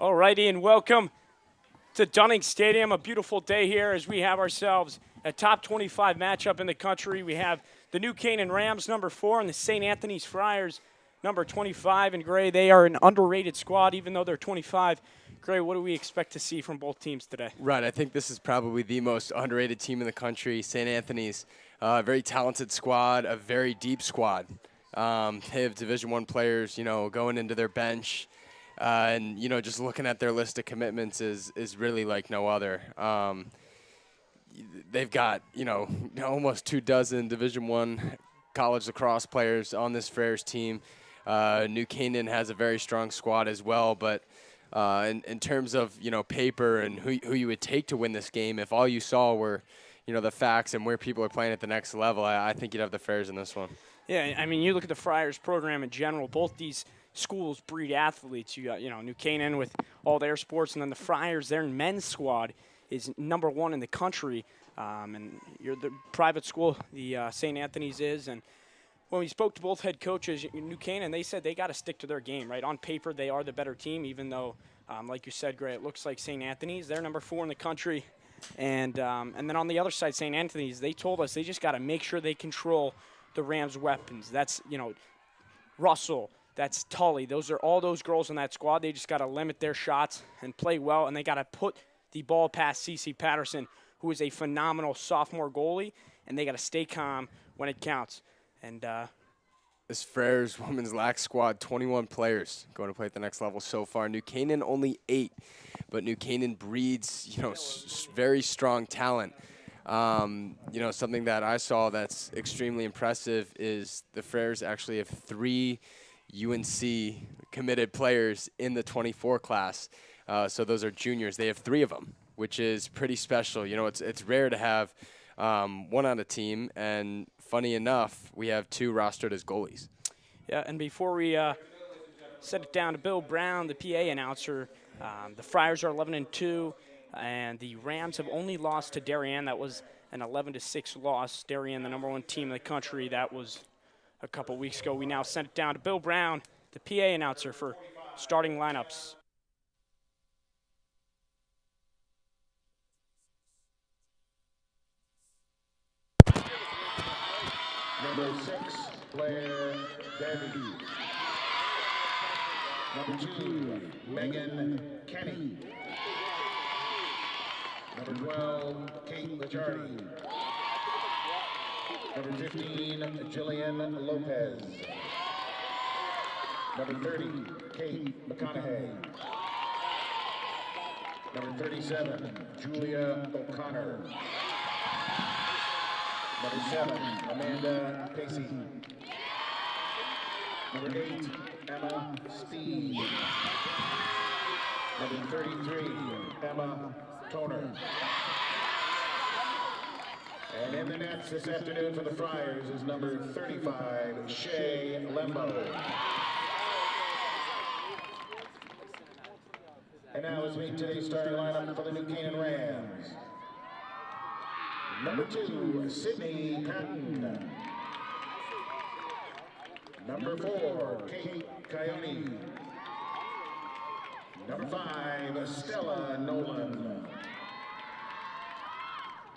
All righty, and welcome to Dunning Stadium. A beautiful day here as we have ourselves a top 25 matchup in the country. We have the New Canaan Rams, number 4, and the St. Anthony's Friars, number 25. And Gray, they are an underrated squad, even though they're 25. Gray, what do we expect to see from both teams today? Right, I think this is probably the most underrated team in the country. St. Anthony's, a very talented squad, a very deep squad. They have Division I players, going into their bench. And, just looking at their list of commitments is really like no other. They've got, almost 24 Division I college lacrosse players on this Friars team. New Canaan has a very strong squad as well, but in terms of, paper and who you would take to win this game, if all you saw were, the facts and where people are playing at the next level, I think you'd have the Friars in this one. Yeah, I mean, you look at the Friars program in general, both these schools breed athletes. You got, New Canaan with all their sports, and then the Friars, their men's squad is number 1 in the country. And you're the private school, the St. Anthony's is. And when we spoke to both head coaches, New Canaan, they said they got to stick to their game, right? On paper, they are the better team, even though, like you said, Gray, it looks like St. Anthony's. They're number 4 in the country. And then on the other side, St. Anthony's, they told us they just got to make sure they control the Rams' weapons. That's, Russell. That's Tully. Those are all those girls in that squad. They just got to limit their shots and play well, and they got to put the ball past CeCe Patterson, who is a phenomenal sophomore goalie, and they got to stay calm when it counts. And this Friars women's lac squad, 21 players going to play at the next level so far. New Canaan only 8, but New Canaan breeds, very strong talent. Something that I saw that's extremely impressive is the Friars actually have 3 UNC committed players in the 24 class. So those are juniors. They have 3 of them, which is pretty special. It's rare to have one on a team, and funny enough, we have 2 rostered as goalies. Yeah, and before we set it down to Bill Brown, the PA announcer, the Friars are 11-2, and the Rams have only lost to Darien. That was an 11-6 loss. Darien, the number 1 team in the country, that was a couple weeks ago. We now sent it down to Bill Brown, the PA announcer, for starting lineups. Number 6, Blair Davey. Number 2, Megan Kenny. Number 12, Kate Lajardi. Number 15, Jillian Lopez. Number 30, Kate McConaughey. Number 37, Julia O'Connor. Number 7, Amanda Pacey. Number 8, Emma Speed. Number 33, Emma Toner. And in the nets this afternoon for the Friars is number 35, Shay Lembo. And now let's meet today's starting lineup for the New Canaan Rams. Number 2, Sydney Patton. Number 4, Kate Coyote. Number 5, Stella Nolan.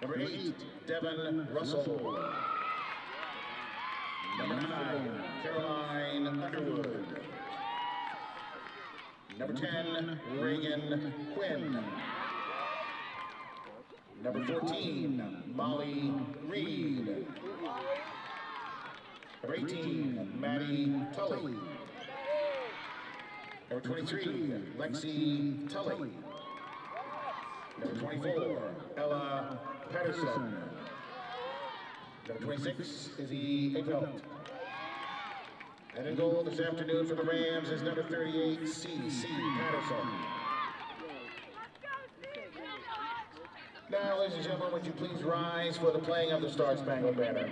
Number 8, Devin Russell. Number 9, Caroline Underwood. Number 10, Reagan Quinn. Number 14, Molly Reed. Number 18, Maddie Tully. Number 23, Lexi Tully. Number 24, Ella Patterson. Number 26, Izzy Apelt. And in goal this afternoon for the Rams is number 38, CeCe Patterson. Now, ladies and gentlemen, would you please rise for the playing of the Star Spangled Banner?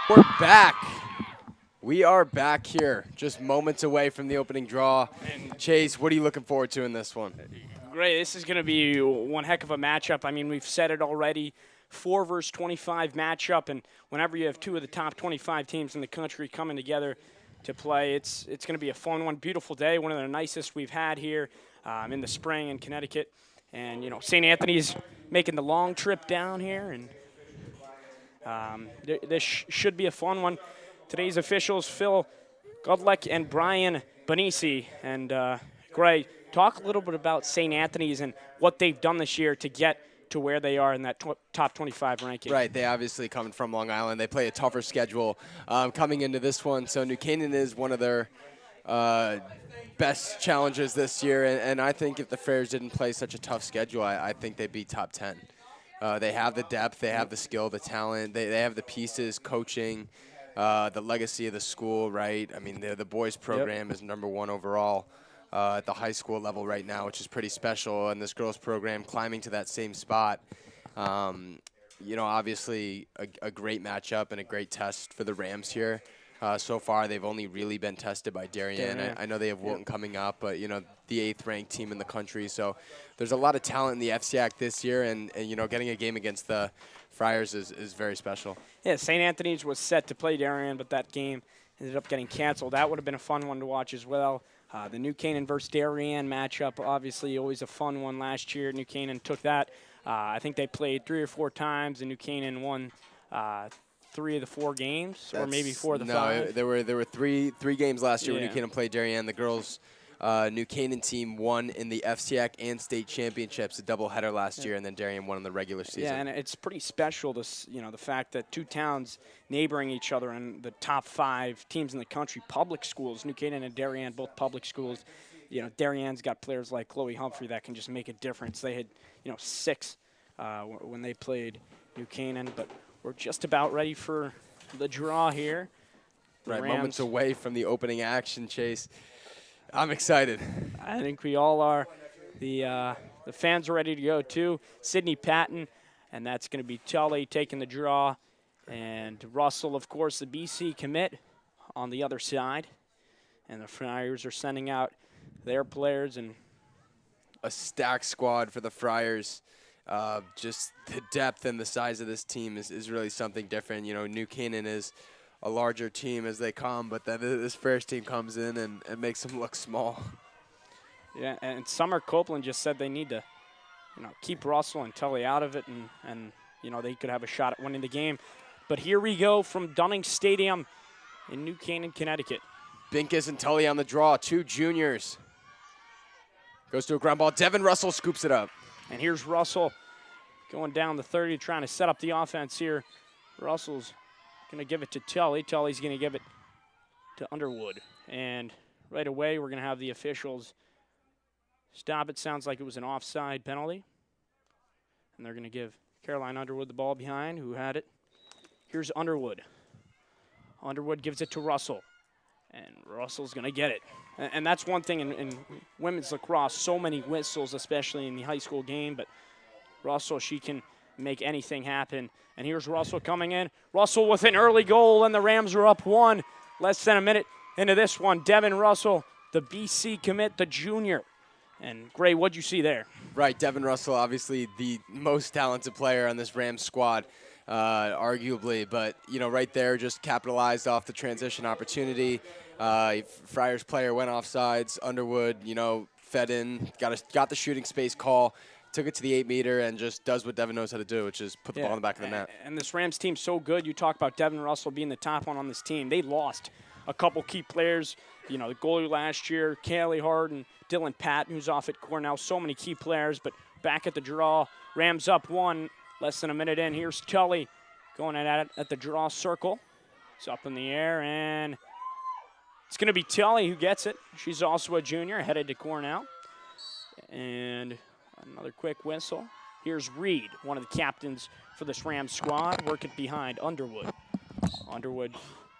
We're back. We are back here, just moments away from the opening draw. Chase, what are you looking forward to in this one? Great. This is going to be one heck of a matchup. I mean, we've said it already. 4 versus 25 matchup, and whenever you have 2 of the top 25 teams in the country coming together to play, it's going to be a fun one. Beautiful day, one of the nicest we've had here in the spring in Connecticut. And, you know, St. Anthony's making the long trip down here, and this should be a fun one. Today's officials, Phil Godleck and Brian Bonisi. And, Gray, talk a little bit about St. Anthony's and what they've done this year to get to where they are in that top 25 ranking. Right, they obviously coming from Long Island. They play a tougher schedule coming into this one. So New Canaan is one of their best challenges this year. And I think if the Friars didn't play such a tough schedule, I think they'd be top 10. They have the depth, they have the skill, the talent, they have the pieces, coaching, the legacy of the school, right? I mean, the boys program is #1 overall at the high school level right now, which is pretty special, and this girls program climbing to that same spot. You know, obviously a great matchup and a great test for the Rams here. So far, they've only really been tested by Darien. I know they have Wilton coming up, but, you know, the 8th-ranked team in the country. So there's a lot of talent in the FCAC this year, and you know, getting a game against the Friars is very special. Yeah, St. Anthony's was set to play Darien, but that game ended up getting canceled. That would have been a fun one to watch as well. The New Canaan versus Darien matchup, obviously always a fun one last year. New Canaan took that. I think they played 3 or 4 times, and New Canaan won 3 of the 4 games, or maybe 4 of the 5. No, there were three games last year when New Canaan played Darien. The girls New Canaan team won in the FCAC and state championships, a doubleheader last year, and then Darien won in the regular season. Yeah, and it's pretty special, you know, the fact that 2 towns neighboring each other and the top 5 teams in the country, public schools, New Canaan and Darien, both public schools. You know, Darien's got players like Chloe Humphrey that can just make a difference. They had, you know, 6 when they played New Canaan, but we're just about ready for the draw here. Right, moments away from the opening action, Chase. I'm excited. I think we all are. The fans are ready to go too. Sydney Patton, and that's going to be Tully taking the draw, and Russell, of course, the BC commit on the other side. And the Friars are sending out their players, and a stacked squad for the Friars. Just the depth and the size of this team is really something different. You know, New Canaan is a larger team as they come, but then this Friars team comes in and makes them look small. Yeah, and Summer Copeland just said they need to, you know, keep Russell and Tully out of it, and you know, they could have a shot at winning the game. But here we go from Dunning Stadium in New Canaan, Connecticut. Binkus and Tully on the draw, 2 juniors. Goes to a ground ball. Devin Russell scoops it up. And here's Russell going down the 30, trying to set up the offense here. Russell's going to give it to Tully. Tully's going to give it to Underwood. And right away, we're going to have the officials stop it. Sounds like it was an offside penalty. And they're going to give Caroline Underwood the ball behind, who had it. Here's Underwood. Underwood gives it to Russell. And Russell's going to get it. And that's one thing in women's lacrosse, so many whistles, especially in the high school game. But Russell, she can make anything happen. And here's Russell coming in. Russell with an early goal, and the Rams are up 1. Less than a minute into this one. Devin Russell, the BC commit, the junior. And, Gray, what'd you see there? Right, Devin Russell, obviously the most talented player on this Rams squad, arguably. But, you know, right there, just capitalized off the transition opportunity. Friars player went offsides. Underwood, you know, fed in, got the shooting space call, took it to the 8-meter, and just does what Devin knows how to do, which is put the ball in the back of the net. And this Rams team's so good. You talk about Devin Russell being the top one on this team. They lost a couple key players. You know, the goalie last year, Callie Harden, Dylan Patton, who's off at Cornell. So many key players, but back at the draw. Rams up 1, less than a minute in. Here's Tully going at it at the draw circle. It's up in the air, and it's going to be Tully who gets it. She's also a junior, headed to Cornell. And another quick whistle. Here's Reed, one of the captains for this Rams squad, working behind Underwood. Underwood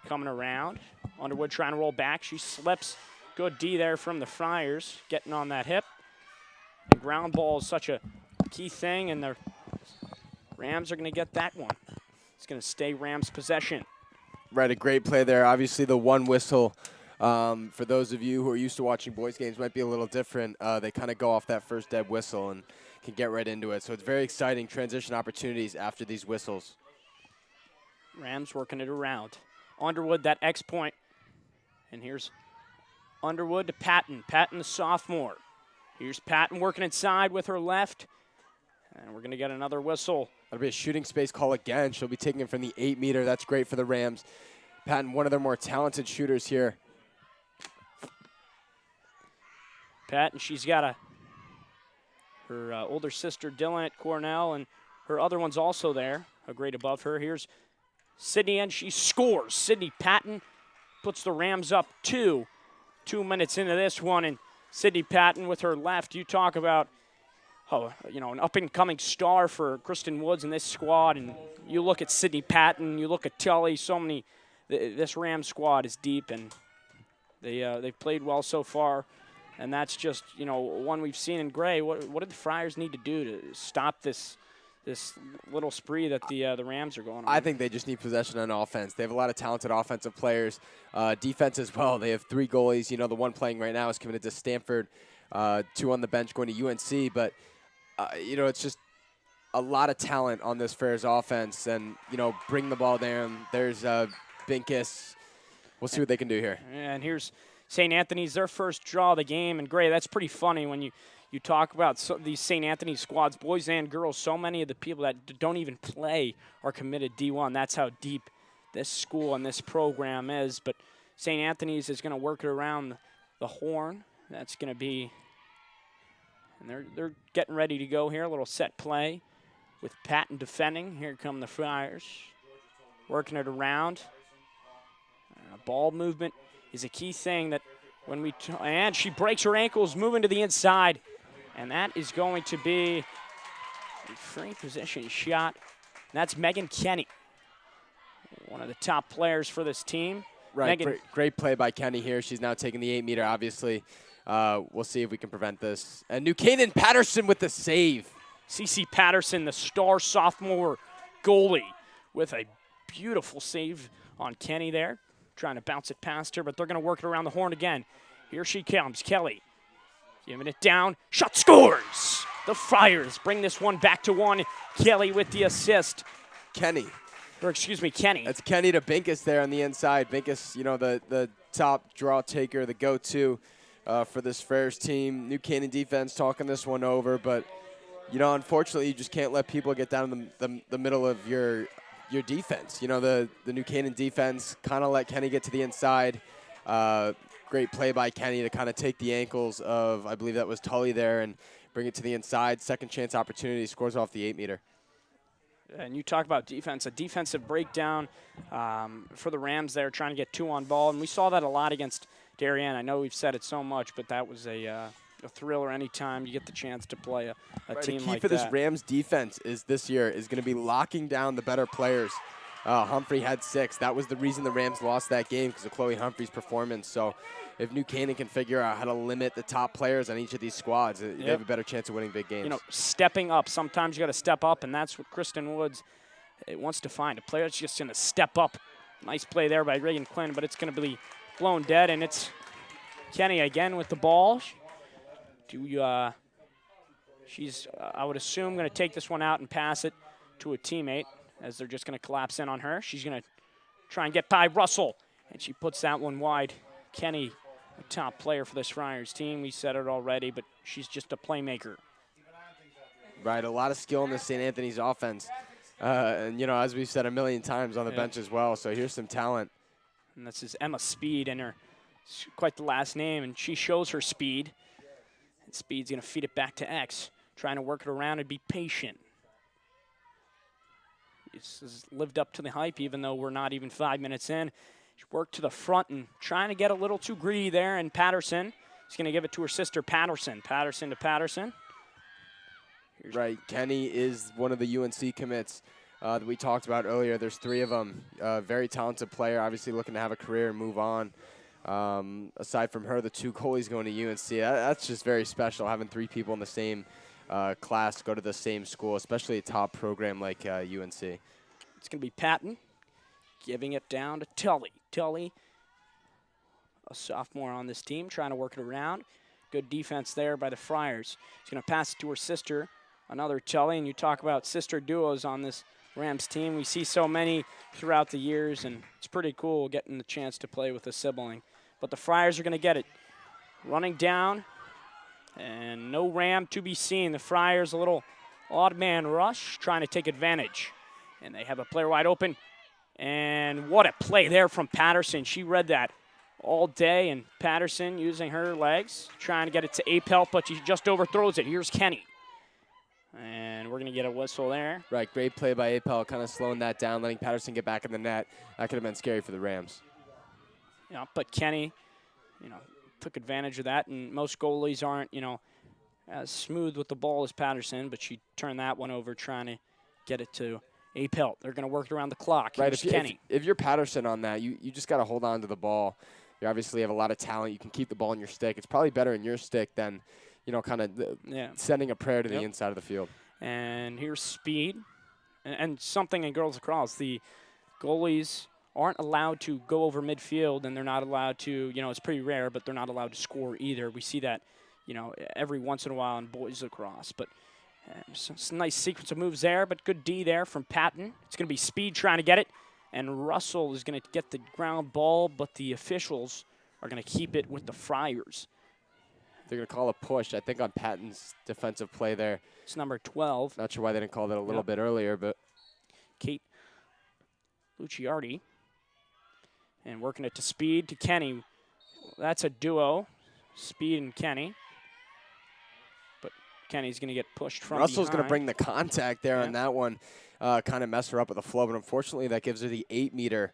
coming around. Underwood trying to roll back. She slips. Good D there from the Friars, getting on that hip. And ground ball is such a key thing, and the Rams are going to get that one. It's going to stay Rams possession. Right, a great play there. Obviously, the one whistle, for those of you who are used to watching boys games, might be a little different. They kind of go off that first dead whistle and can get right into it. So it's very exciting transition opportunities after these whistles. Rams working it around. Underwood, that X point. And here's Underwood to Patton. Patton, the sophomore. Here's Patton working inside with her left. And we're going to get another whistle. That'll be a shooting space call again. She'll be taking it from the 8-meter. That's great for the Rams. Patton, one of their more talented shooters here. Patton, she's got her older sister Dylan at Cornell, and her other one's also there, a grade above her. Here's Sydney, and she scores. Sydney Patton puts the Rams up 2 minutes into this one, and Sydney Patton with her left. You talk about an up-and-coming star for Kristen Woods in this squad, and you look at Sydney Patton, you look at Tully, this Rams squad is deep, and they've played well so far, and that's just, one we've seen in Gray. What did the Friars need to do to stop this little spree that the Rams are going on? I think they just need possession on offense. They have a lot of talented offensive players. Defense as well. They have 3 goalies. The one playing right now is committed to Stanford, 2 on the bench going to UNC, but it's just a lot of talent on this Friars offense, and, bring the ball down. There's Binkus. We'll see what they can do here. And here's St. Anthony's, their first draw of the game. And, Gray, that's pretty funny when you talk about these St. Anthony squads, boys and girls. So many of the people that don't even play are committed D1. That's how deep this school and this program is. But St. Anthony's is going to work it around the horn. That's going to be – and they're getting ready to go here. A little set play with Patton defending. Here come the Friars. Working it around. Ball movement is a key thing that when and she breaks her ankles, moving to the inside. And that is going to be a free position shot. And that's Megan Kenny, one of the top players for this team. Right, great play by Kenny here. She's now taking the 8-meter, obviously. We'll see if we can prevent this. And New Canaan Patterson with the save. CC Patterson, the star sophomore goalie, with a beautiful save on Kenny there. Trying to bounce it past her, but they're going to work it around the horn again. Here she comes, Kelly. Giving it down. Shot scores! The Friars bring this one back to 1. Kelly with the assist. Kenny. Kenny. That's Kenny to Binkus there on the inside. Binkus, the top draw taker, the go-to for this Friars team. New Canaan defense talking this one over, but, unfortunately, you just can't let people get down in the middle of your defense. The New Canaan defense kind of let Kenny get to the inside. Great play by Kenny to kind of take the ankles of, I believe that was Tully there, and bring it to the inside. Second chance opportunity, scores off the 8-meter. And you talk about defense, a defensive breakdown for the Rams there, trying to get 2 on ball. And we saw that a lot against Darien. I know we've said it so much, but that was a thriller anytime you get the chance to play a team like that. The key for this Rams defense this year is going to be locking down the better players. Humphrey had 6. That was the reason the Rams lost that game, because of Chloe Humphrey's performance. So if New Canaan can figure out how to limit the top players on each of these squads, they have a better chance of winning big games. Stepping up. Sometimes you got to step up, and that's what Kristen Woods wants to find. A player that's just going to step up. Nice play there by Reagan Quinn, but it's going to be blown dead, and it's Kenny again with the ball. She's, I would assume, going to take this one out and pass it to a teammate, as they're just going to collapse in on her. She's going to try and get by Russell, and she puts that one wide. Kenny, a top player for this Friars team. We said it already, but she's just a playmaker. Right, a lot of skill in the St. Anthony's offense. And, as we've said a million times on the bench as well, so here's some talent. And this is Emma Speed, and quite the last name, and she shows her speed. And Speed's going to feed it back to X, trying to work it around and be patient. This has lived up to the hype, even though we're not even 5 minutes in. She worked to the front and trying to get a little too greedy there, and Patterson is going to give it to her sister, Patterson. Patterson to Patterson. Right, Kenny is one of the UNC commits that we talked about earlier. There's 3 of them. Very talented player, obviously looking to have a career and move on. Aside from her, the 2 goalies going to UNC. That's just very special, having 3 people in the same class go to the same school, especially a top program like UNC. It's going to be Patton. giving it down to Tully. Tully, a sophomore on this team, trying to work it around. Good defense there by the Friars. She's going to pass it to her sister, another Tully, and you talk about sister duos on this Rams team. We see so many throughout the years, and it's pretty cool getting the chance to play with a sibling. But the Friars are going to get it. Running down, and no Ram to be seen. The Friars, a little odd man rush, trying to take advantage. And they have a player wide open. And what a play there from Patterson. She read that all day, and Patterson using her legs, trying to get it to Apelt, but she just overthrows it. Here's Kenny. And we're going to get a whistle there. Right, great play by Apel, kind of slowing that down, letting Patterson get back in the net. That could have been scary for the Rams. Yeah, but Kenny, took advantage of that, and most goalies aren't, as smooth with the ball as Patterson, but she turned that one over trying to get it to Apelt. They're going to work it around the clock. Right, Here's Kenny. If you're Patterson on that, you just got to hold on to the ball. You obviously have a lot of talent. You can keep the ball in your stick. It's probably better in your stick than, kind of sending a prayer to the inside of the field. And here's speed. And something in girls lacrosse, the goalies aren't allowed to go over midfield, and they're not allowed to, it's pretty rare, but they're not allowed to score either. We see that, every once in a while in boys lacrosse. But some nice sequence of moves there, but good D there from Patton. It's going to be speed trying to get it. And Russell is going to get the ground ball, but the officials are going to keep it with the Friars. They're going to call a push, I think, on Patton's defensive play there. It's number 12. Not sure why they didn't call that a little bit earlier, but. Kate Luciardi. And working it to speed to Kenny. That's a duo, Speed and Kenny. But Kenny's going to get pushed from Russell's going to behind. bring the contact there on that one. Kind of mess her up with the flow, but unfortunately that gives her the 8-meter,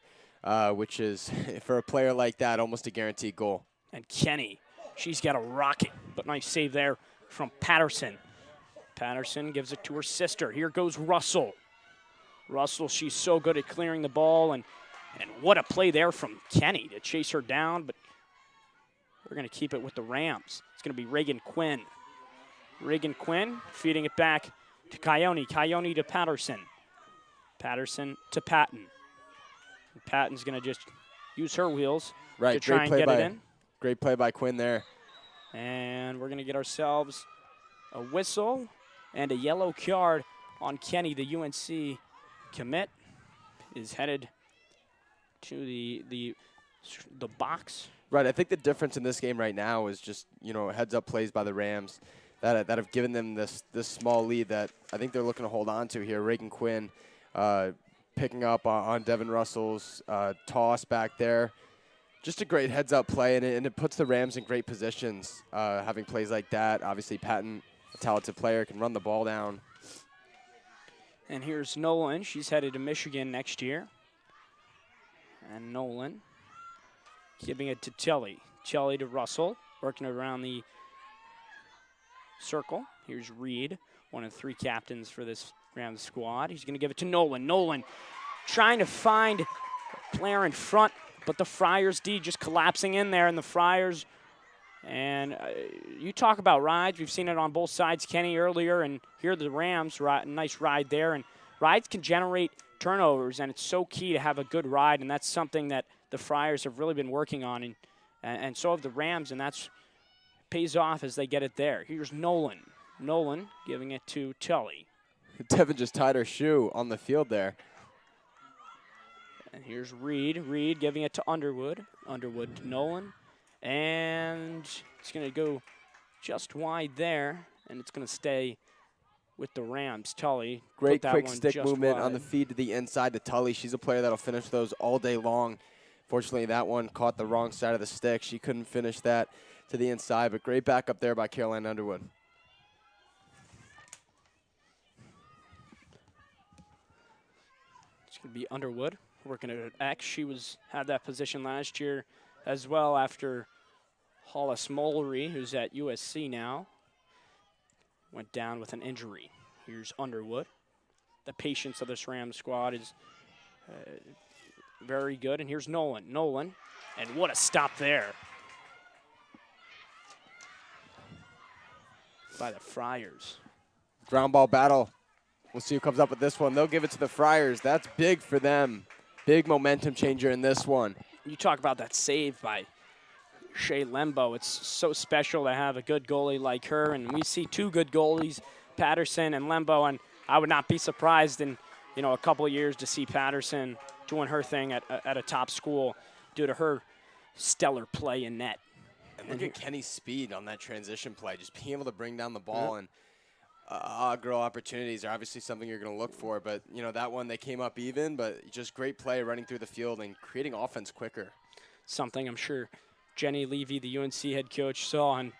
which is, for a player like that, almost a guaranteed goal. And Kenny, she's got a rocket, but nice save there from Patterson. Patterson gives it to her sister. Here goes Russell. Russell, she's so good at clearing the ball, and what a play there from Kenny to chase her down, but we're going to keep it with the Rams. It's going to be Reagan Quinn. Reagan Quinn feeding it back to Coyote. Coyote to Patterson. Patterson to Patton. And Patton's going to just use her wheels to try and get it in. Great play by Quinn there. And we're going to get ourselves a whistle and a yellow card on Kenny. The UNC commit is headed to the box. Right, I think the difference in this game right now is just, heads-up plays by the Rams that have given them this small lead that I think they're looking to hold on to here. Reagan Quinn picking up on Devin Russell's toss back there. Just a great heads-up play, and it puts the Rams in great positions, having plays like that. Obviously, Patton, a talented player, can run the ball down. And here's Nolan. She's headed to Michigan next year. And Nolan giving it to Telly. Telly to Russell, working around the circle. Here's Reed, one of 3 captains for this Rams squad. He's going to give it to Nolan. Nolan trying to find a player in front, but the Friars D just collapsing in there, and the Friars, and you talk about rides. We've seen it on both sides, Kenny earlier, and here the Rams, nice ride there. And rides can generate turnovers, and it's so key to have a good ride, and that's something that the Friars have really been working on, and so have the Rams, and that's pays off as they get it there. Here's Nolan. Nolan giving it to Tully. Devin just tied her shoe on the field there. And here's Reed. Reed giving it to Underwood. Underwood to Nolan. And it's going to go just wide there, and it's going to stay with the Rams. Tully. Great quick stick movement on the feed to the inside to Tully. She's a player that'll finish those all day long. Fortunately, that one caught the wrong side of the stick. She couldn't finish that to the inside, but great backup there by Caroline Underwood. It's going to be Underwood working at X. She had that position last year as well after Hollis Mullery, who's at USC now, went down with an injury. Here's Underwood. The patience of this Rams squad is very good. And here's Nolan. Nolan, and what a stop there by the Friars. Ground ball battle. We'll see who comes up with this one. They'll give it to the Friars. That's big for them. Big momentum changer in this one. You talk about that save by Shea Lembo. It's so special to have a good goalie like her, and we see two good goalies, Patterson and Lembo, and I would not be surprised in a couple of years to see Patterson doing her thing at a top school due to her stellar play in net. And look at Kenny's speed on that transition play, just being able to bring down the ball. And girl opportunities are obviously something you're going to look for. But, that one, they came up even, but just great play running through the field and creating offense quicker. Something I'm sure Jenny Levy, the UNC head coach, saw in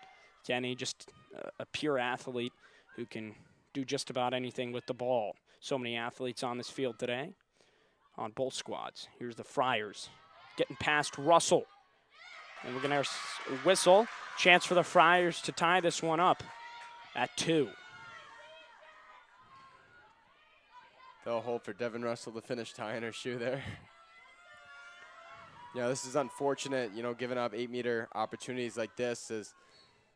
Kenny, just a pure athlete who can do just about anything with the ball. So many athletes on this field today on both squads. Here's the Friars getting past Russell. And we're going to whistle. Chance for the Friars to tie this one up at 2. They'll hold for Devin Russell to finish tying her shoe there. This is unfortunate, giving up 8-meter opportunities like this is,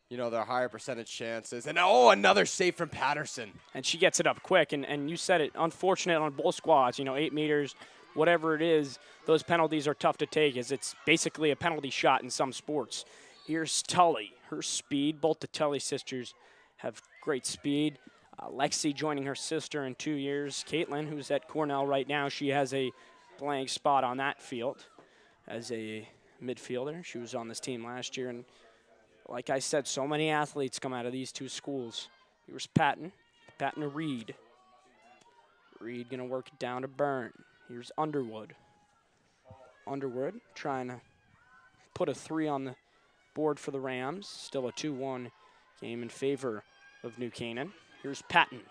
there are higher percentage chances. And, another save from Patterson. And she gets it up quick. And you said it, unfortunate on both squads. 8 meters, whatever it is, those penalties are tough to take as it's basically a penalty shot in some sports. Here's Tully, her speed. Both the Tully sisters have great speed. Lexi joining her sister in 2 years. Caitlin, who's at Cornell right now, she has a blank spot on that field as a midfielder. She was on this team last year. And like I said, so many athletes come out of these two schools. Here's Patton to Reed. Reed going to work it down to Byrne. Here's Underwood. Underwood trying to put a 3 on the board for the Rams. Still a 2-1 game in favor of New Canaan. Here's Patton.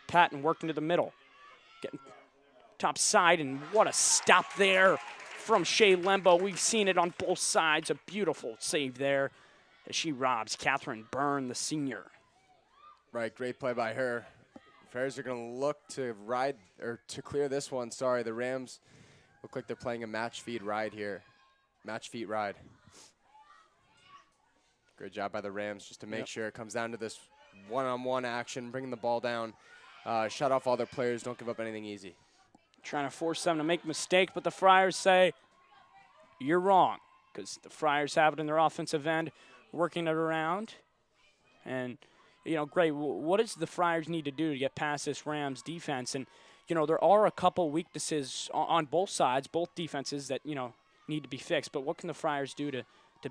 Patton working to the middle. Getting top side, and what a stop there from Shea Lembo. We've seen it on both sides. A beautiful save there as she robs Catherine Byrne, the senior. Right, great play by her. Friars are going to look to ride, or to clear this one. Sorry, the Rams look like they're playing a match feed ride here. Match feet ride. Great job by the Rams just to make sure it comes down to this one-on-one action, bringing the ball down. Shut off all their players. Don't give up anything easy. Trying to force them to make a mistake, but the Friars say, you're wrong, because the Friars have it in their offensive end, working it around. And great. What does the Friars need to do to get past this Rams defense? And, there are a couple weaknesses on both sides, both defenses that, need to be fixed. But what can the Friars do to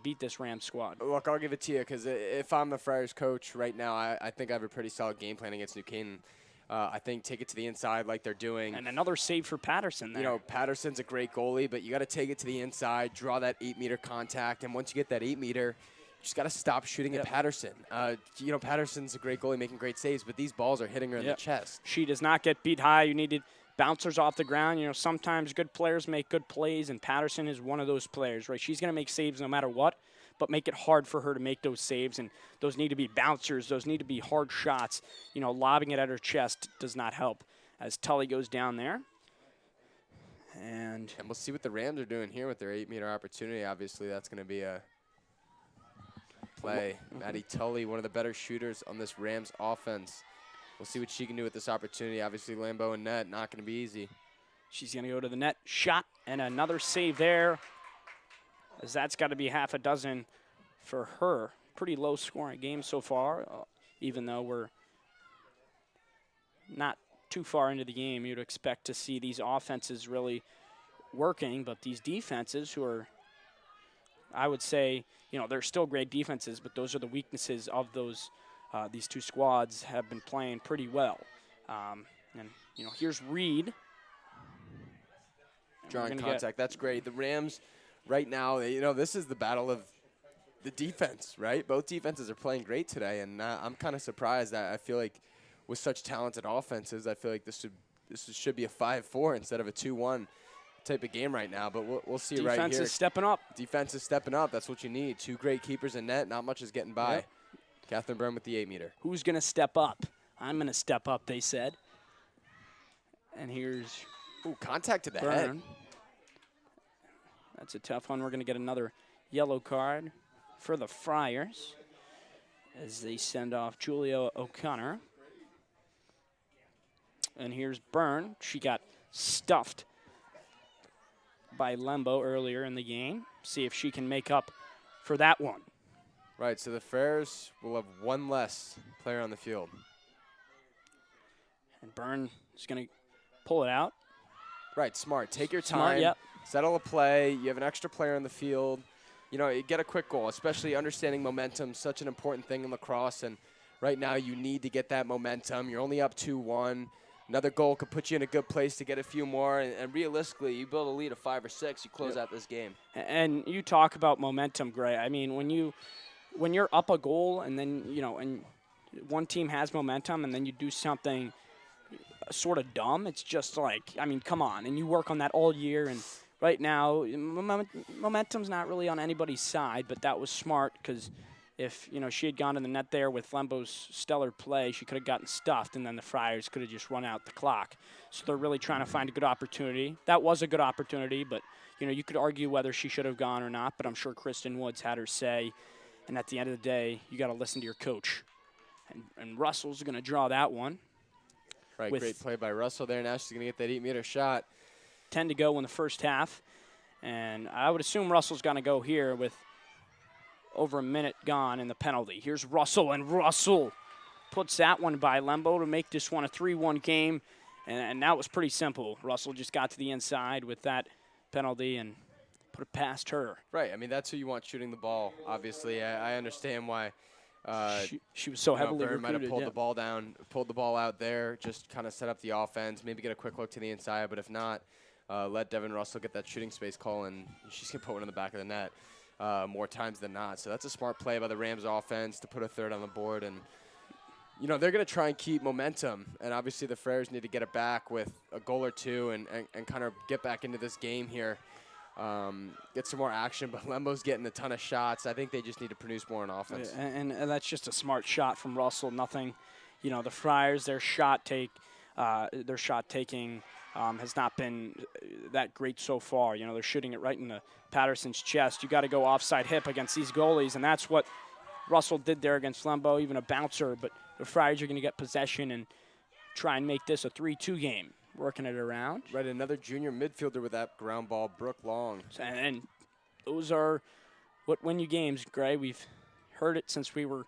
beat this Rams squad? Look, I'll give it to you because if I'm the Friars coach right now, I think I have a pretty solid game plan against New Canaan. I think take it to the inside like they're doing. And another save for Patterson there. Patterson's a great goalie, but you got to take it to the inside, draw that 8-meter contact, and once you get that 8-meter, you just got to stop shooting at Patterson. Patterson's a great goalie making great saves, but these balls are hitting her in the chest. She does not get beat high. You needed bouncers off the ground. Sometimes good players make good plays, and Patterson is one of those players, right? She's going to make saves no matter what, but make it hard for her to make those saves, and those need to be bouncers. Those need to be hard shots. Lobbing it at her chest does not help as Tully goes down there. And we'll see what the Rams are doing here with their 8-meter opportunity. Obviously, that's going to be a play. Maddie Tully, one of the better shooters on this Rams offense. We'll see what she can do with this opportunity. Obviously, Lambeau and net, not going to be easy. She's going to go to the net. Shot and another save there, as that's got to be half a dozen for her. Pretty low scoring game so far, even though we're not too far into the game. You'd expect to see these offenses really working, but these defenses who are, I would say, they're still great defenses, but those are the weaknesses of those. These two squads have been playing pretty well. Here's Reed. Drawing contact, that's great. The Rams right now, this is the battle of the defense, right? Both defenses are playing great today, and I'm kind of surprised that I feel like with such talented offenses, I feel like this should be a 5-4 instead of a 2-1 type of game right now, but we'll see right here. Defense is stepping up. Defense is stepping up. That's what you need. Two great keepers in net. Not much is getting by. Yep. Catherine Byrne with the 8-meter. Who's going to step up? I'm going to step up, they said. And here's contact to the Byrne. head. That's a tough one. We're going to get another yellow card for the Friars as they send off Julia O'Connor. And here's Byrne. She got stuffed by Lembo earlier in the game. See if she can make up for that one. Right, so the Friars will have one less player on the field. And Byrne is going to pull it out. Right, smart. Take your Smart, time. yep. Settle a play. You have an extra player on the field. You know, you get a quick goal, especially understanding momentum, such an important thing in lacrosse. And right now you need to get that momentum. You're only up 2-1. Another goal could put you in a good place to get a few more. And realistically, you build a lead of 5 or 6, you close out this game. And you talk about momentum, Gray. I mean, when you're up a goal and then, and one team has momentum and then you do something sort of dumb, it's just like, I mean, come on. And you work on that all year. And right now, momentum's not really on anybody's side, but that was smart because if, she had gone to the net there with Lembo's stellar play, she could have gotten stuffed, and then the Friars could have just run out the clock. So they're really trying to find a good opportunity. That was a good opportunity, but, you could argue whether she should have gone or not, but I'm sure Kristen Woods had her say. And at the end of the day, you got to listen to your coach. And Russell's going to draw that one. Right, great play by Russell there. Now she's going to get that 8-meter shot. 10 to go in the first half. And I would assume Russell's going to go here with over a minute gone in the penalty. Here's Russell, and Russell puts that one by Lembo to make this one a 3-1 game. And that was pretty simple. Russell just got to the inside with that penalty and put it past her. Right, I mean, that's who you want shooting the ball, obviously. I understand why. She was so heavily Byrne might have recruited, pulled the ball down, pulled the ball out there, just kind of set up the offense, maybe get a quick look to the inside, but if not, let Devin Russell get that shooting space call, and she's going to put one in the back of the net more times than not. So that's a smart play by the Rams offense to put a third on the board. And, they're going to try and keep momentum, and obviously the Friars need to get it back with a goal or two and kind of get back into this game here. Get some more action, but Lembo's getting a ton of shots. I think they just need to produce more on offense. And that's just a smart shot from Russell. Nothing, the Friars, their shot taking has not been that great so far. They're shooting it right in the Patterson's chest. You got to go offside hip against these goalies, and that's what Russell did there against Lembo, even a bouncer. But the Friars are going to get possession and try and make this a 3-2 game. Working it around. Right, another junior midfielder with that ground ball, Brooke Long. And those are what win you games, Gray. We've heard it since we were,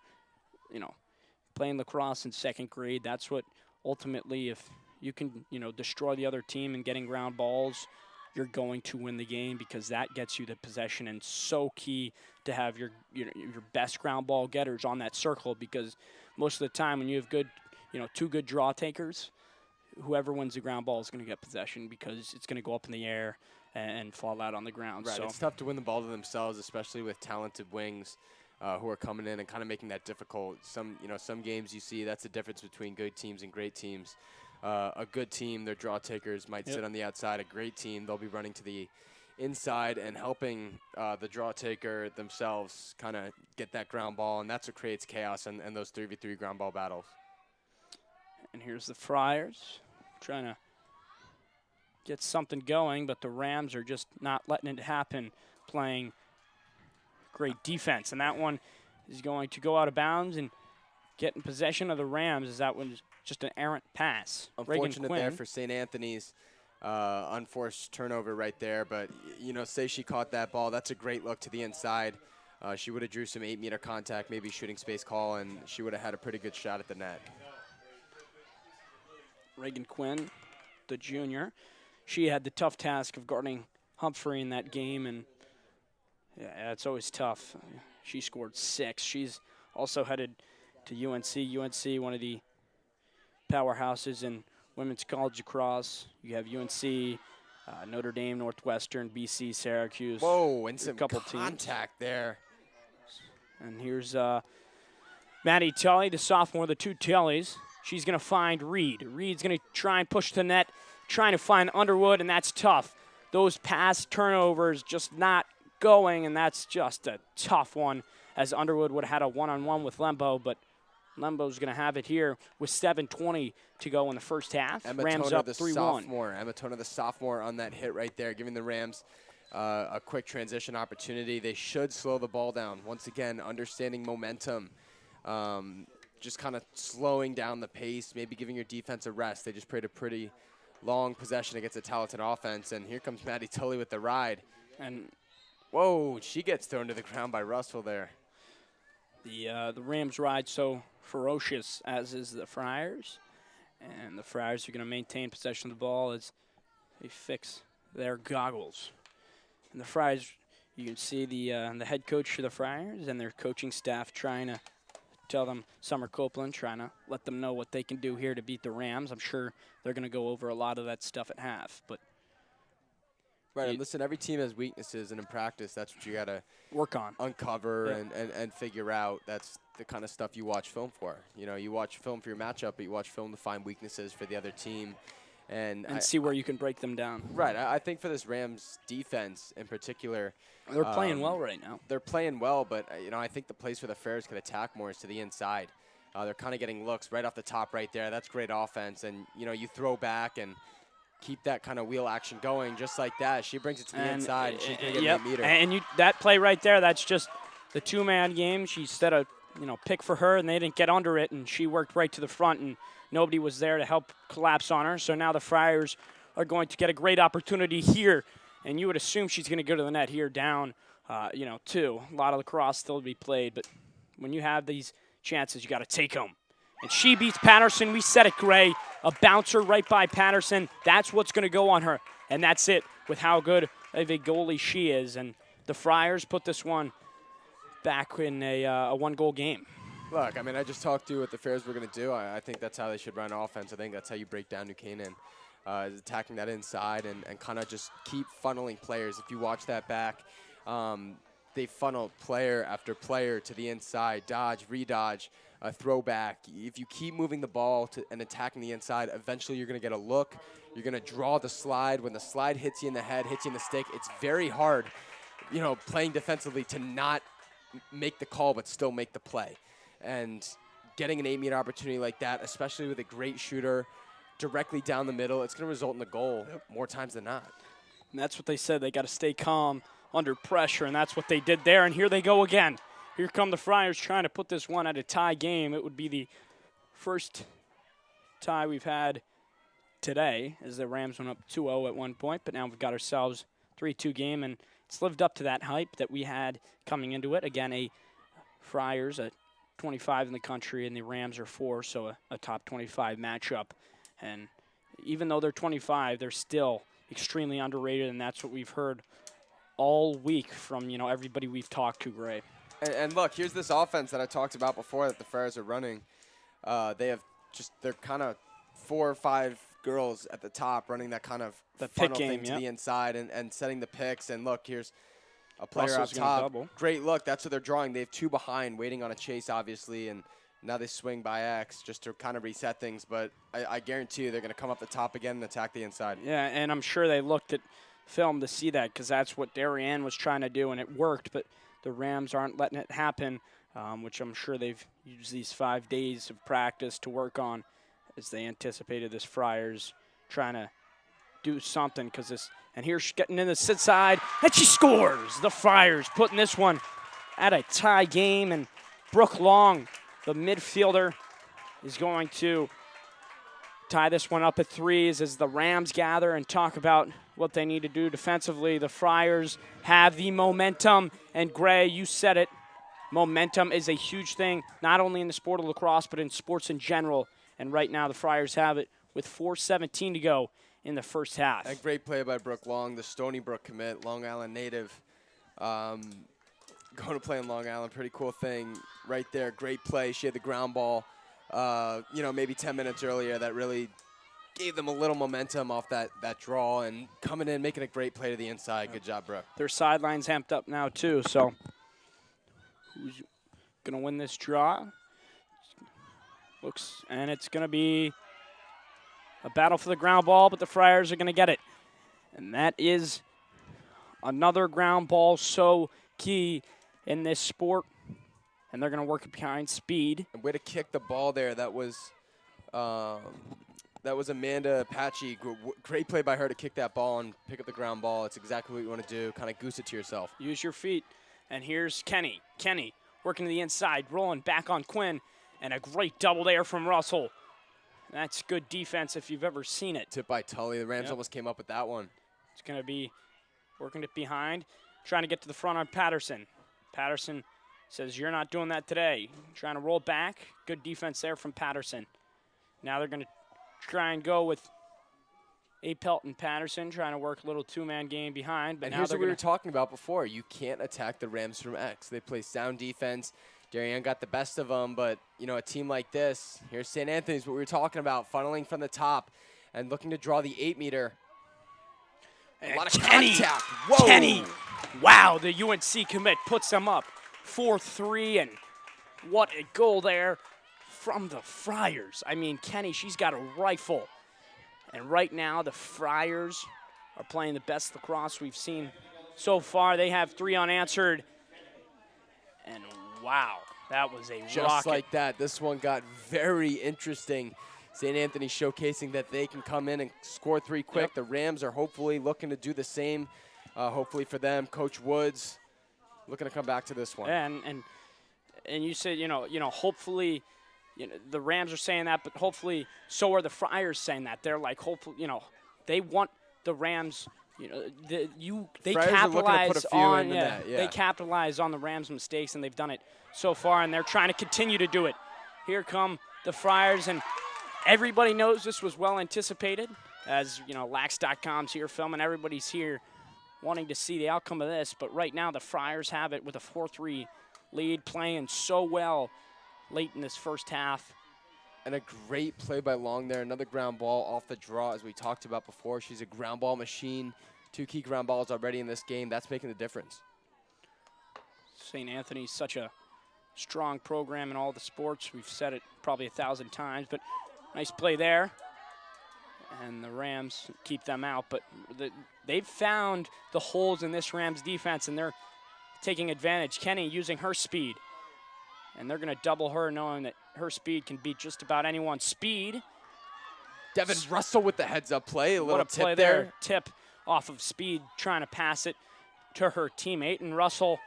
playing lacrosse in second grade. That's what ultimately, if you can, destroy the other team and getting ground balls, you're going to win the game because that gets you the possession. And so key to have your best ground ball getters on that circle because most of the time when you have good, 2 good draw takers, whoever wins the ground ball is going to get possession because it's going to go up in the air and fall out on the ground. Right, so it's tough to win the ball to themselves, especially with talented wings who are coming in and kind of making that difficult. Some games you see that's the difference between good teams and great teams. A good team, their draw takers might sit on the outside. A great team, they'll be running to the inside and helping the draw taker themselves kind of get that ground ball, and that's what creates chaos and those 3v3 ground ball battles. And here's the Friars trying to get something going, but the Rams are just not letting it happen, playing great defense. And that one is going to go out of bounds and get in possession of the Rams as that was just an errant pass. Unfortunate there for St. Anthony's. Unforced turnover right there, but, say she caught that ball. That's a great look to the inside. She would have drew some 8-meter contact, maybe shooting space call, and she would have had a pretty good shot at the net. Reagan Quinn, the junior, she had the tough task of guarding Humphrey in that game, and it's always tough. She scored 6. She's also headed to UNC. UNC, one of the powerhouses in women's college lacrosse. You have UNC, Notre Dame, Northwestern, BC, Syracuse. Whoa, and some couple contact teams there. And here's Maddie Tully, the sophomore, the 2 Tullys. She's going to find Reed. Reed's going to try and push the net, trying to find Underwood, and that's tough. Those pass turnovers just not going, and that's just a tough one, as Underwood would have had a one-on-one with Lembo, but Lembo's going to have it here with 7:20 to go in the first half. Emma Rams Toner, up 3-1. Emma Toner, the sophomore, on that hit right there, giving the Rams a quick transition opportunity. They should slow the ball down. Once again, understanding momentum. Just kind of slowing down the pace, maybe giving your defense a rest. They just played a pretty long possession against a talented offense. And here comes Maddie Tully with the ride. And Whoa, she gets thrown to the ground by Russell there. the Rams ride so ferocious, as is the Friars. And the Friars are going to maintain possession of the ball as they fix their goggles. And the Friars, you can see the head coach for the Friars and their coaching staff trying to tell them, Summer Copeland, trying to let them know what they can do here to beat the Rams. I'm sure they're going to go over a lot of that stuff at half. But Right, and listen, every team has weaknesses, and in practice, that's what you got to work on, uncover and figure out. That's the kind of stuff you watch film for. You know, you watch film for your matchup, but you watch film to find weaknesses for the other team. And see where you can break them down. Right, I think for this Rams defense in particular, they're playing well right now. They're playing well, but you know, I think the place where the Friars could attack more is to the inside. They're kind of getting looks right off the top right there. That's great offense, and you know, you throw back and keep that kind of wheel action going just like that. She brings it to the inside, and she's going to get an 8-meter. And that play right there, that's just the two-man game. She set a pick for her, and they didn't get under it, and she worked right to the front, and nobody was there to help collapse on her. So now the Friars are going to get a great opportunity here, and you would assume she's going to go to the net here down, 2. A lot of lacrosse still to be played, but when you have these chances, you got to take them. And she beats Patterson. We said it, Gray. A bouncer right by Patterson. That's what's going to go on her. And that's it with how good of a goalie she is. And the Friars put this one back in a one-goal game. Look, I mean, I just talked to what the Friars were going to do. I think that's how they should run offense. I think that's how you break down New Canaan, is attacking that inside and kind of just keep funneling players. If you watch that back, they funnel player after player to the inside, dodge, redodge, throwback. If you keep moving the ball and attacking the inside, eventually you're going to get a look. You're going to draw the slide. When the slide hits you in the head, hits you in the stick, it's very hard, playing defensively to not make the call but still make the play. And getting an 8-meter opportunity like that, especially with a great shooter directly down the middle, it's going to result in a goal more times than not. And that's what they said. They got to stay calm under pressure, and that's what they did there. And here they go again. Here come the Friars trying to put this one at a tie game. It would be the first tie we've had today, as the Rams went up 2-0 at one point, but now we've got ourselves 3-2 game, and it's lived up to that hype that we had coming into it. Again, a Friars at 25 in the country, and the Rams are 4, so a top 25 matchup. And even though they're 25, they're still extremely underrated, and that's what we've heard all week from everybody we've talked to, Gray. And look, here's this offense that I talked about before that the Friars are running. They're kind of 4 or 5 girls at the top running that kind of funnel thing to the inside and setting the picks. And look, here's a player up top. Great look. That's what they're drawing. They have 2 behind, waiting on a chase, obviously, and now they swing by X just to kind of reset things. But I guarantee you they're going to come up the top again and attack the inside. Yeah, and I'm sure they looked at film to see that, because that's what Darien was trying to do, and it worked. But the Rams aren't letting it happen, which I'm sure they've used these 5 days of practice to work on, as they anticipated this Friars trying to do something. And here she's getting in the sit side, and she scores. The Friars putting this one at a tie game, and Brooke Long, the midfielder, is going to tie this one up at 3s as the Rams gather and talk about what they need to do defensively. The Friars have the momentum, and Gray, you said it, momentum is a huge thing, not only in the sport of lacrosse, but in sports in general. And right now the Friars have it with 4:17 to go in the first half. A great play by Brooke Long, the Stony Brook commit, Long Island native. Going to play in Long Island, pretty cool thing right there. Great play. She had the ground ball, maybe 10 minutes earlier that really gave them a little momentum off that draw, and coming in, making a great play to the inside. Good job, Brooke. Their sideline's amped up now, too. So who's going to win this draw? And it's going to be a battle for the ground ball, but the Friars are going to get it. And that is another ground ball so key in this sport. And they're going to work it behind speed. And way to kick the ball there. That was Amanda Apache. Great play by her to kick that ball and pick up the ground ball. It's exactly what you want to do. Kind of goose it to yourself. Use your feet. And here's Kenny. Kenny working to the inside, rolling back on Quinn. And a great double there from Russell. That's good defense if you've ever seen it. Tip by Tully. The Rams almost came up with that one. It's going to be working it behind, trying to get to the front on Patterson. Patterson says, you're not doing that today. Trying to roll back. Good defense there from Patterson. Now they're going to try and go with Apelt and Patterson, trying to work a little two-man game behind. But and now here's they're what we were talking about before. You can't attack the Rams from X. They play sound defense. Darien got the best of them, but, you know, a team like this, here's St. Anthony's, what we were talking about, funneling from the top and looking to draw the 8-meter. A lot of contact. Whoa. Kenny. Wow, the UNC commit puts them up 4-3, and what a goal there from the Friars. I mean, Kenny, she's got a rifle. And right now, the Friars are playing the best lacrosse we've seen so far. They have 3 unanswered. And wow, that was a Just rocket. like that, this one got very interesting. St. Anthony showcasing that they can come in and score 3 quick. Yep. The Rams are hopefully looking to do the same. Hopefully for them, Coach Woods looking to come back to this one. And you said, hopefully, the Rams are saying that, but hopefully so are the Friars saying that. They're like, hopefully, they want the Rams. They Friars are looking to put a capitalize few on in the net, yeah. They capitalize on the Rams' mistakes, and they've done it so far, and they're trying to continue to do it. Here come the Friars, and everybody knows this was well anticipated. As Lax.com's here filming, everybody's here wanting to see the outcome of this. But right now, the Friars have it with a 4-3 lead, playing so well late in this first half. And a great play by Long there. Another ground ball off the draw, as we talked about before. She's a ground ball machine. 2 key ground balls already in this game. That's making the difference. St. Anthony's such a strong program in all the sports. We've said it probably 1,000 times, but nice play there. And the Rams keep them out. But they've found the holes in this Rams defense, and they're taking advantage. Kenny using her speed. And they're going to double her, knowing that her speed can beat just about anyone's speed. Devin Russell with the heads-up play. A little what a tip play there. Tip off of speed, trying to pass it to her teammate. And Russell,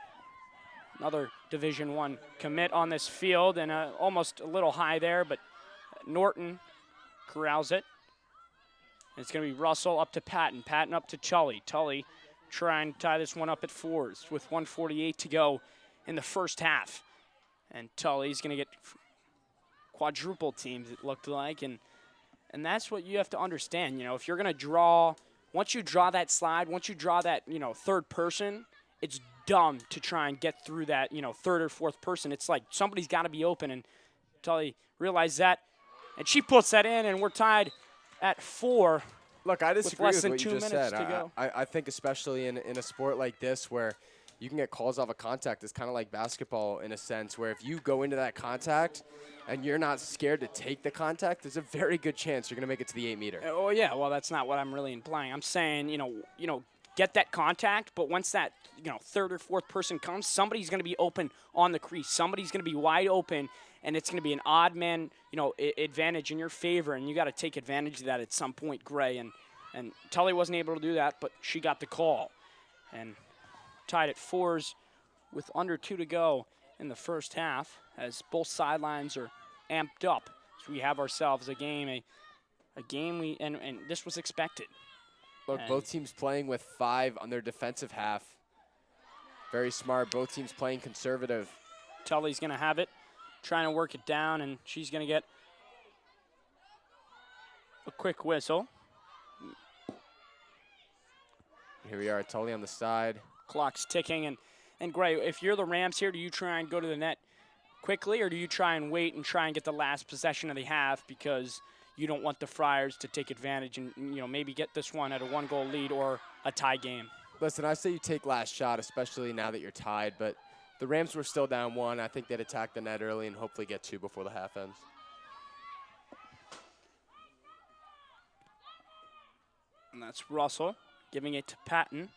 another Division I commit on this field, and almost a little high there, but Norton corrals it. And it's going to be Russell up to Patton. Patton up to Tully. Tully trying to tie this one up at 4s with 1:48 to go in the first half. And Tully's going to get quadruple teams, it looked like. And that's what you have to understand. If you're going to draw, once you draw that slide, once you draw that, third person, it's dumb to try and get through that, third or fourth person. It's like somebody's got to be open. And Tully realized that. And she puts that in, and we're tied at 4. Look, I disagree less with than what 2 you just minutes said. to go. I think especially in a sport like this where you can get calls off a contact, it's kind of like basketball in a sense, where if you go into that contact and you're not scared to take the contact, there's a very good chance you're going to make it to the 8-meter. Oh, yeah. Well, that's not what I'm really implying. I'm saying, get that contact, but once that, third or fourth person comes, somebody's going to be open on the crease. Somebody's going to be wide open, and it's going to be an odd man, advantage in your favor, and you got to take advantage of that at some point, Gray. And Tully wasn't able to do that, but she got the call. And tied at 4s with under 2 to go in the first half, as both sidelines are amped up. So we have ourselves a game, a game and this was expected. Look, both teams playing with 5 on their defensive half. Very smart. Both teams playing conservative. Tully's going to have it, trying to work it down, and she's going to get a quick whistle. Here we are, Tully on the side. Clock's ticking, and Gray, if you're the Rams here, do you try and go to the net quickly, or do you try and wait and try and get the last possession of the half because you don't want the Friars to take advantage and maybe get this one at a 1-goal lead or a tie game? Listen, I say you take last shot, especially now that you're tied, but the Rams were still down 1. I think they'd attack the net early and hopefully get 2 before the half ends. And that's Russell giving it to Patton.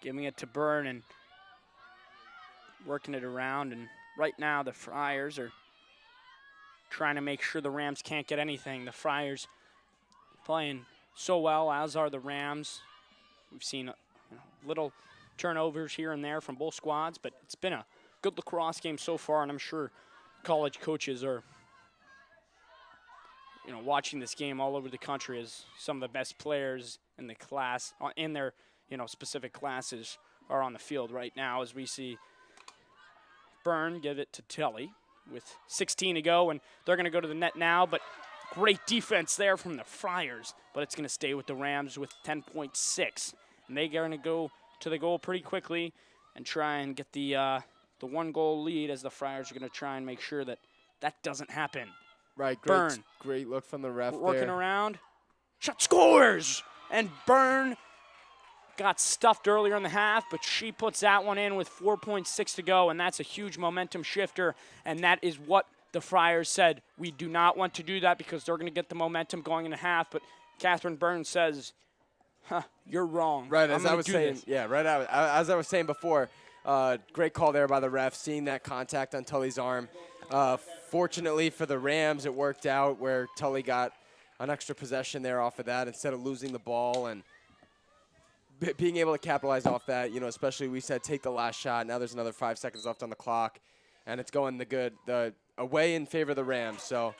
Giving it to Byrne and working it around. And right now the Friars are trying to make sure the Rams can't get anything. The Friars playing so well, as are the Rams. We've seen little turnovers here and there from both squads, but it's been a good lacrosse game so far, and I'm sure college coaches are watching this game all over the country as some of the best players in the class, in their, specific classes are on the field right now as we see Byrne give it to Tully with 16 to go, and they're going to go to the net now, but great defense there from the Friars, but it's going to stay with the Rams with 10.6, and they're going to go to the goal pretty quickly and try and get the 1-goal lead as the Friars are going to try and make sure that doesn't happen. Right, Byrne. Great look from the ref Working there. around. Shot scores! And Byrne got stuffed earlier in the half, but she puts that one in with 4.6 to go, and that's a huge momentum shifter, and that is what the Friars said. We do not want to do that because they're going to get the momentum going in the half, but Catherine Byrne says, you're wrong. Right, as I was saying before, great call there by the ref, seeing that contact on Tully's arm. Fortunately for the Rams, it worked out where Tully got an extra possession there off of that instead of losing the ball and being able to capitalize off that. Especially we said take the last shot. Now there's another 5 seconds left on the clock, and it's going the away in favor of the Rams. So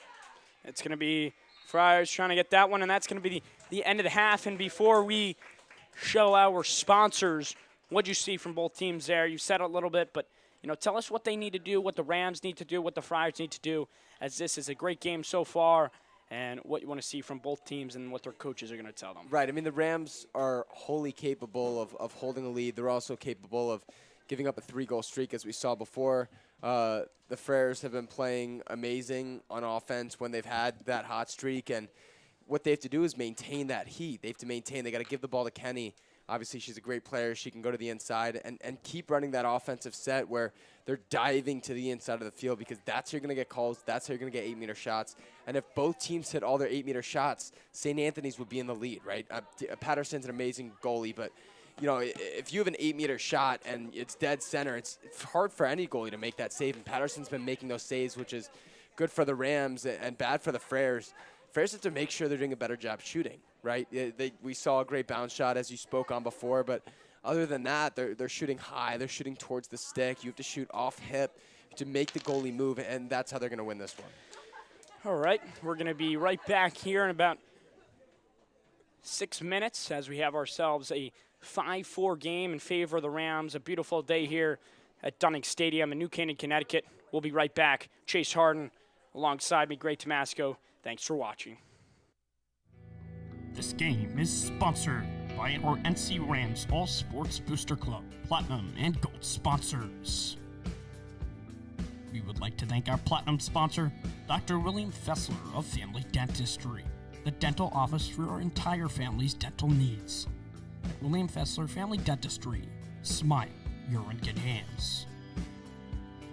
it's going to be Friars trying to get that one, and that's going to be the end of the half. And before we show our sponsors, what'd you see from both teams there? You said a little bit, but tell us what they need to do, what the Rams need to do, what the Friars need to do, as this is a great game so far, and what you want to see from both teams and what their coaches are going to tell them. Right. I mean, the Rams are wholly capable of holding a lead. They're also capable of giving up a 3-goal streak, as we saw before. The Friars have been playing amazing on offense when they've had that hot streak, and what they have to do is maintain that heat. They got to give the ball to Kenny. Obviously, she's a great player. She can go to the inside and keep running that offensive set where they're diving to the inside of the field, because that's how you're going to get calls. That's how you're going to get 8-meter shots. And if both teams hit all their 8-meter shots, St. Anthony's would be in the lead, right? Patterson's an amazing goalie, but if you have an 8-meter shot and it's dead center, it's hard for any goalie to make that save. And Patterson's been making those saves, which is good for the Rams and bad for the Friars. Friars have to make sure they're doing a better job shooting, right? We saw a great bounce shot, as you spoke on before, but other than that, they're shooting high. They're shooting towards the stick. You have to shoot off hip to make the goalie move, and that's how they're going to win this one. All right, we're going to be right back here in about 6 minutes as we have ourselves a 5-4 game in favor of the Rams. A beautiful day here at Dunning Stadium in New Canaan, Connecticut. We'll be right back. Chase Harden alongside me, Greg Tomasco. Thanks for watching. This game is sponsored by our NC Rams All Sports Booster Club, Platinum and Gold sponsors. We would like to thank our Platinum sponsor, Dr. William Fessler of Family Dentistry, the dental office for our entire family's dental needs. At William Fessler Family Dentistry, smile, you're in good hands.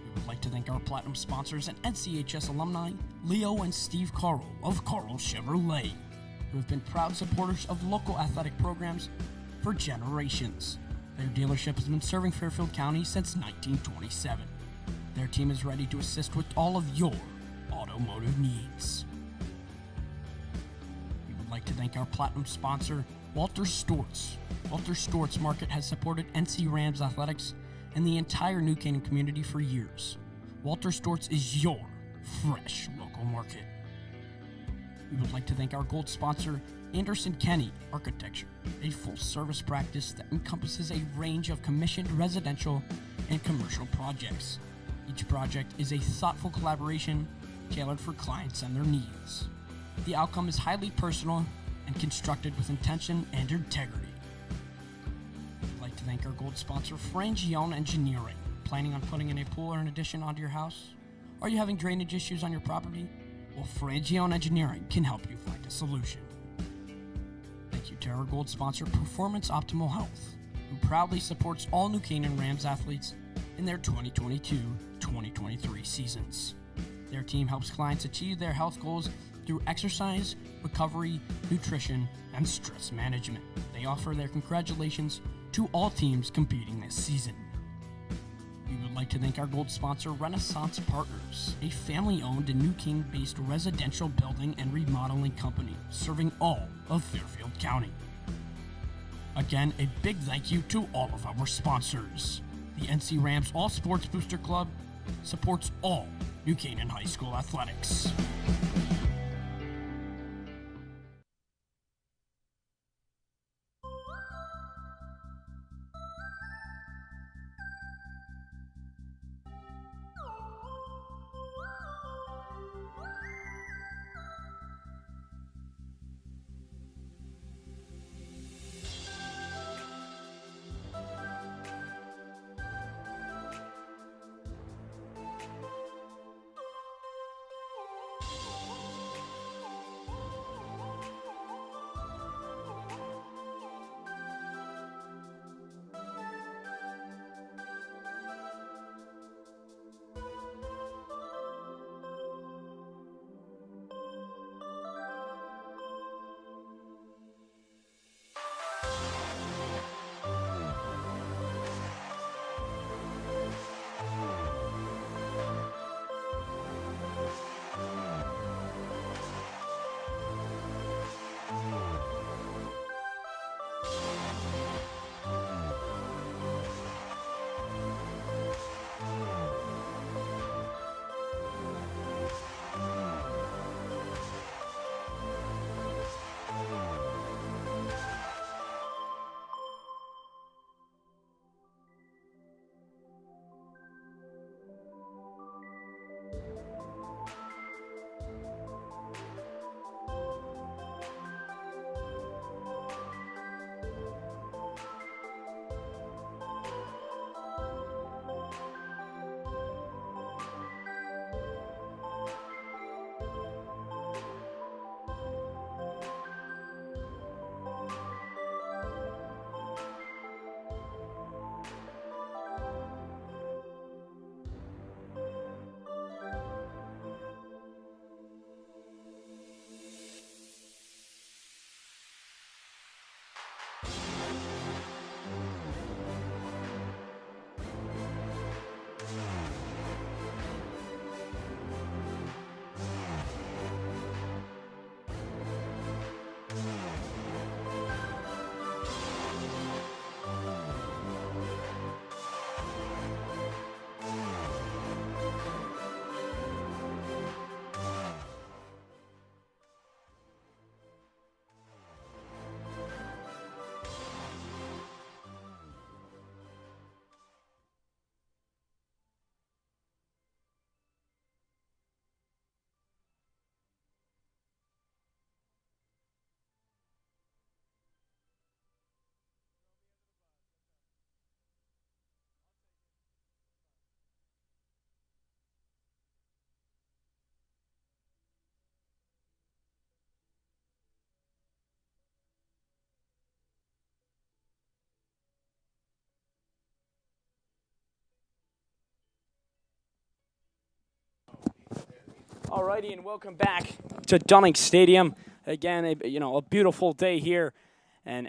We would like to thank our Platinum sponsors and NCHS alumni, Leo and Steve Carl of Carl Chevrolet, who have been proud supporters of local athletic programs for generations. Their dealership has been serving Fairfield County since 1927. Their team is ready to assist with all of your automotive needs. We would like to thank our Platinum sponsor, Walter Storts. Walter Storts Market has supported NC Rams athletics and the entire New Canaan community for years. Walter Storts is your fresh local market. We would like to thank our gold sponsor, Anderson Kenny Architecture, a full-service practice that encompasses a range of commissioned residential and commercial projects. Each project is a thoughtful collaboration tailored for clients and their needs. The outcome is highly personal and constructed with intention and integrity. We'd like to thank our gold sponsor, Frangione Engineering. Planning on putting in a pool or an addition onto your house? Are you having drainage issues on your property? Well, Frangione Engineering can help you find a solution. Thank you to our gold sponsor, Performance Optimal Health, who proudly supports all New Canaan Rams athletes in their 2022-2023 seasons. Their team helps clients achieve their health goals through exercise, recovery, nutrition, and stress management. They offer their congratulations to all teams competing this season. We would like to thank our gold sponsor, Renaissance Partners, a family-owned and New Canaan-based residential building and remodeling company serving all of Fairfield County. Again, a big thank you to all of our sponsors. The NC Rams All Sports Booster Club supports all New Canaan High School athletics. Alrighty, and welcome back to Dunning Stadium. Again, a beautiful day here. And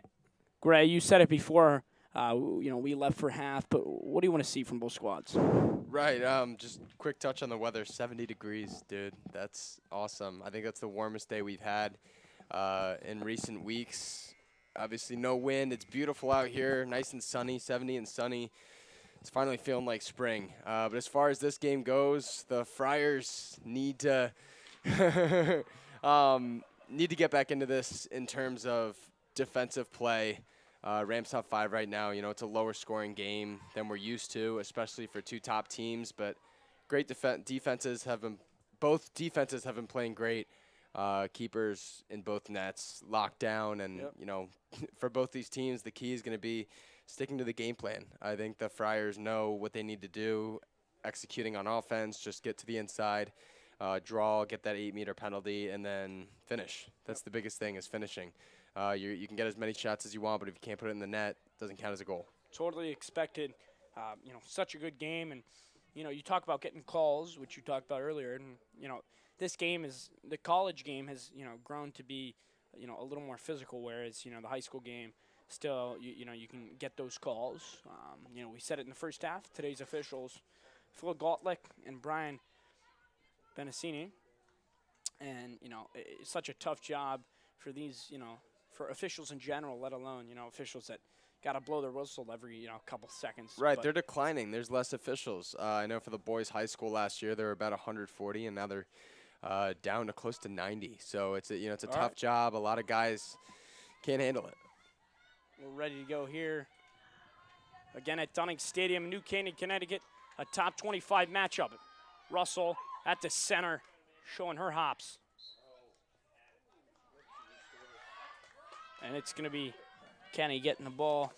Gray, you said it before. We left for half, but what do you want to see from both squads? Right. Just quick touch on the weather. 70 degrees, dude. That's awesome. I think that's the warmest day we've had in recent weeks. Obviously, no wind. It's beautiful out here. Nice and sunny. 70 and sunny. It's finally feeling like spring. But as far as this game goes, the Friars need to get back into this in terms of defensive play. Rams top 5 right now. It's a lower scoring game than we're used to, especially for two top teams. But great defenses have been. Both defenses have been playing great. Keepers in both nets, locked down, and for both these teams, the key is going to be sticking to the game plan. I think the Friars know what they need to do, executing on offense, just get to the inside, draw, get that 8-meter penalty, and then finish. That's the biggest thing, is finishing. You can get as many shots as you want, but if you can't put it in the net, it doesn't count as a goal. Totally expected. Such a good game, and you talk about getting calls, which you talked about earlier, and this game the college game has grown to be a little more physical, whereas the high school game still you can get those calls. We said it in the first half. Today's officials, Phil Gottlieb and Brian Benassini, and it's such a tough job for these for officials in general, let alone officials that got to blow their whistle every couple seconds. Right, they're declining. There's less officials. I know for the boys' high school last year, there were about 140, and now they're down to close to 90. So it's a tough job. A lot of guys can't handle it. We're ready to go here. Again at Dunning Stadium, New Canaan, Connecticut, a top 25 matchup. Russell at the center, showing her hops. And it's going to be Kenny getting the ball.